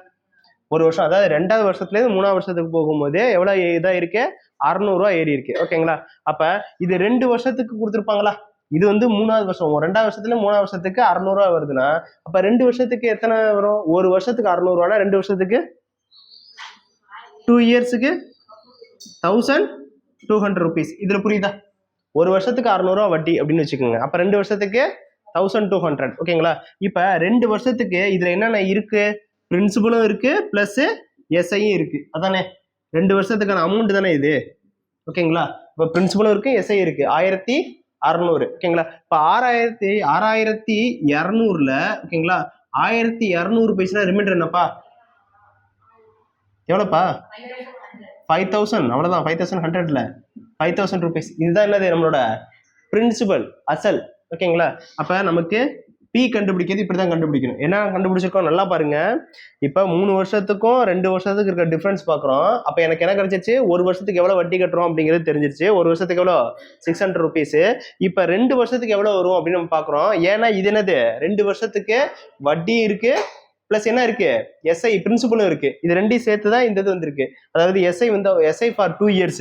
ஒரு வருஷம், அதாவது 2வது வருஷத்துலேருந்து 3வது வருஷத்துக்கு போகும்போது எவ்வளோ இதாக இருக்கு? 600 ஏறி இருக்கு ஓகேங்களா. அப்போ இது 2 வருஷத்துக்கு கொடுத்துருப்பாங்களா? இது வந்து 3வது வருஷம், 2வது வருஷத்துல 3வது வருஷத்துக்கு 600 வருதுன்னா அப்போ 2 வருஷத்துக்கு எத்தனை வரும்? ஒரு வருஷத்துக்கு 600, 2 வருஷத்துக்கு 2 இயர்ஸுக்கு 1200 rupees. இதில் புரியுதா? ஒரு வருஷத்துக்கு 600 வட்டி அப்படின்னு வச்சுக்கோங்க. அப்போ 2 வருஷத்துக்கு 1200 ஓகேங்களா. இப்போ 2 வருஷத்துக்கு இதில் என்னென்ன இருக்கு? பிரின்சிபலும் இருக்கு ப்ளஸ் எஸ்ஐயும் இருக்கு. அதானே 2 வருஷத்துக்கான அமௌண்ட் தானே இது ஓகேங்களா. இப்போ பிரின்சிபலும் இருக்கு, எஸ்ஐ இருக்கு. 1600 ஓகேங்களா. இப்போ 6200ல ஓகேங்களா 1200 பைசா ரிமைண்டர் என்னப்பா? எவ்வளோப்பா? 5000. அவ்வளோதான், 5100ல 5000 rupees. இதுதான் என்னது நம்மளோட பிரின்சிபல், அசல் ஓகேங்களா. அப்போ நமக்கு பி கண்டுபிடிக்கிறது இப்படி தான் கண்டுபிடிக்கணும். என்ன கண்டுபிடிச்சிருக்கோம் நல்லா பாருங்க. இப்போ 3 வருஷத்துக்கும் 2 வருஷத்துக்கு இருக்க டிஃப்ரென்ஸ் பார்க்குறோம். அப்போ எனக்கு என்ன கிடைச்சிருச்சு? ஒரு வருஷத்துக்கு எவ்வளோ வட்டி கட்டுறோம் அப்படிங்கிறது தெரிஞ்சிருச்சு. ஒரு வருஷத்துக்கு எவ்வளோ? 600 rupees. இப்போ 2 வருஷத்துக்கு எவ்வளோ வரும் அப்படின்னு நம்ம பார்க்குறோம். ஏன்னா இது என்னது 2 வருஷத்துக்கு வட்டி இருக்கு ப்ளஸ் என்ன இருக்கு? எஸ்ஐ பிரின்சிபலும் இருக்கு. இது ரெண்டையும் சேர்த்து தான் இந்த இது வந்திருக்கு. அதாவது எஸ்ஐ வந்து எஸ்ஐ ஃபார் 2 இயர்ஸ்,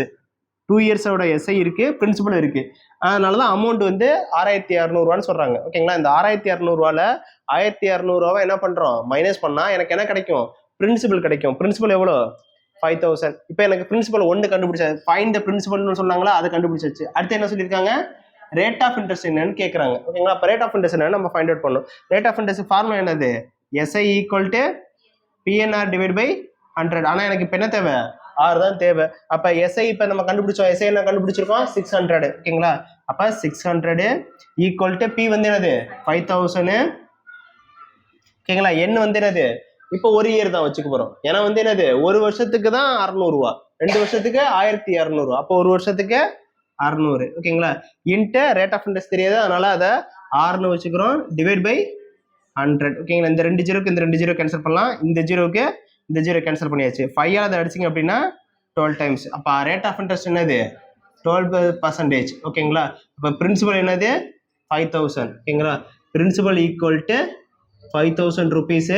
2 இயர்ஸோட எஸ்ஐ இருக்கு, பிரின்சிபல் இருக்கு. அதனால தான் அமௌண்ட் வந்து 6200 சொல்றாங்க ஓகேங்களா. இந்த 6200 1200 என்ன பண்றோம்? மைனஸ் பண்ணா எனக்கு என்ன கிடைக்கும்? பிரின்சிபல் கிடைக்கும். பிரின்சிபல் எவ்வளோ? 5000. இப்போ எனக்கு பிரின்சிபல் 1 கண்டுபிடிச்சாச்சு. ஃபைண்ட் த பிரின்சிபல்னு சொன்னாங்களா, அதை கண்டுபிடிச்சாச்சு. அடுத்து என்ன சொல்லியிருக்காங்க? ரேட் ஆஃப் இன்ட்ரெஸ்ட் என்னன்னு கேட்குறாங்க ஓகேங்களா. அப்போ ரேட் ஆஃப் இன்ட்ரெஸ்ட் என்னன்னு நம்ம ஃபைண்ட் அவுட் பண்ணணும். ரேட் ஆஃப் இன்ட்ரெஸ்ட் ஃபார்முலா என்னது? SI equal to PNR divide by 100. ஆனால் எனக்கு இப்போ என்ன தேவை? 6 தான் தேவை. அப்போ எஸ்ஐ இப்போ நம்ம கண்டுபிடிச்சோம். எஸ்ஐ என்ன கண்டுபிடிச்சிருக்கோம்? 600 ஓகேங்களா. அப்போ 600 ஈக்குவல் டு பி வந்து என்னது? 5000 ஓகேங்களா. என் வந்து என்னது? இப்போ 1 இயர் தான் வச்சுக்க போகிறோம். ஏன்னா வந்து என்னது ஒரு வருஷத்துக்கு தான் 600, 2 வருஷத்துக்கு 1200, அப்போ ஒரு வருஷத்துக்கு 600 ஓகேங்களா. இன்ட்டு ரேட் ஆஃப் இன்ட்ரெஸ்ட் தெரியாது, அதனால அதை 6ன்னு வச்சுக்கிறோம், டிவைட் பை 100 ஓகேங்களா. இந்த 2 ஜீரோக்கு இந்த 2 ஜீரோ கேன்சல் பண்ணலாம். இந்த ஜீரோக்கு இந்த ஜீரோ கேன்சல் பண்ணியாச்சு. 5 அதை அடிச்சிங்க அப்படின்னா 12 டைம்ஸ். அப்போ ரேட் ஆஃப் இன்ட்ரெஸ்ட் என்னது? 12% ஓகேங்களா. இப்போ பிரின்சிபல் என்னது? 5000 ஓகேங்களா. Principal equal to 5000 rupees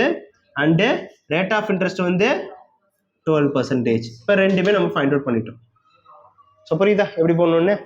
and rate of interest வந்து 12%. இப்போ ரெண்டுமே நம்ம ஃபைண்ட் அவுட் பண்ணிட்டோம். ஸோ புரியுதா எப்படி போடணுன்னு?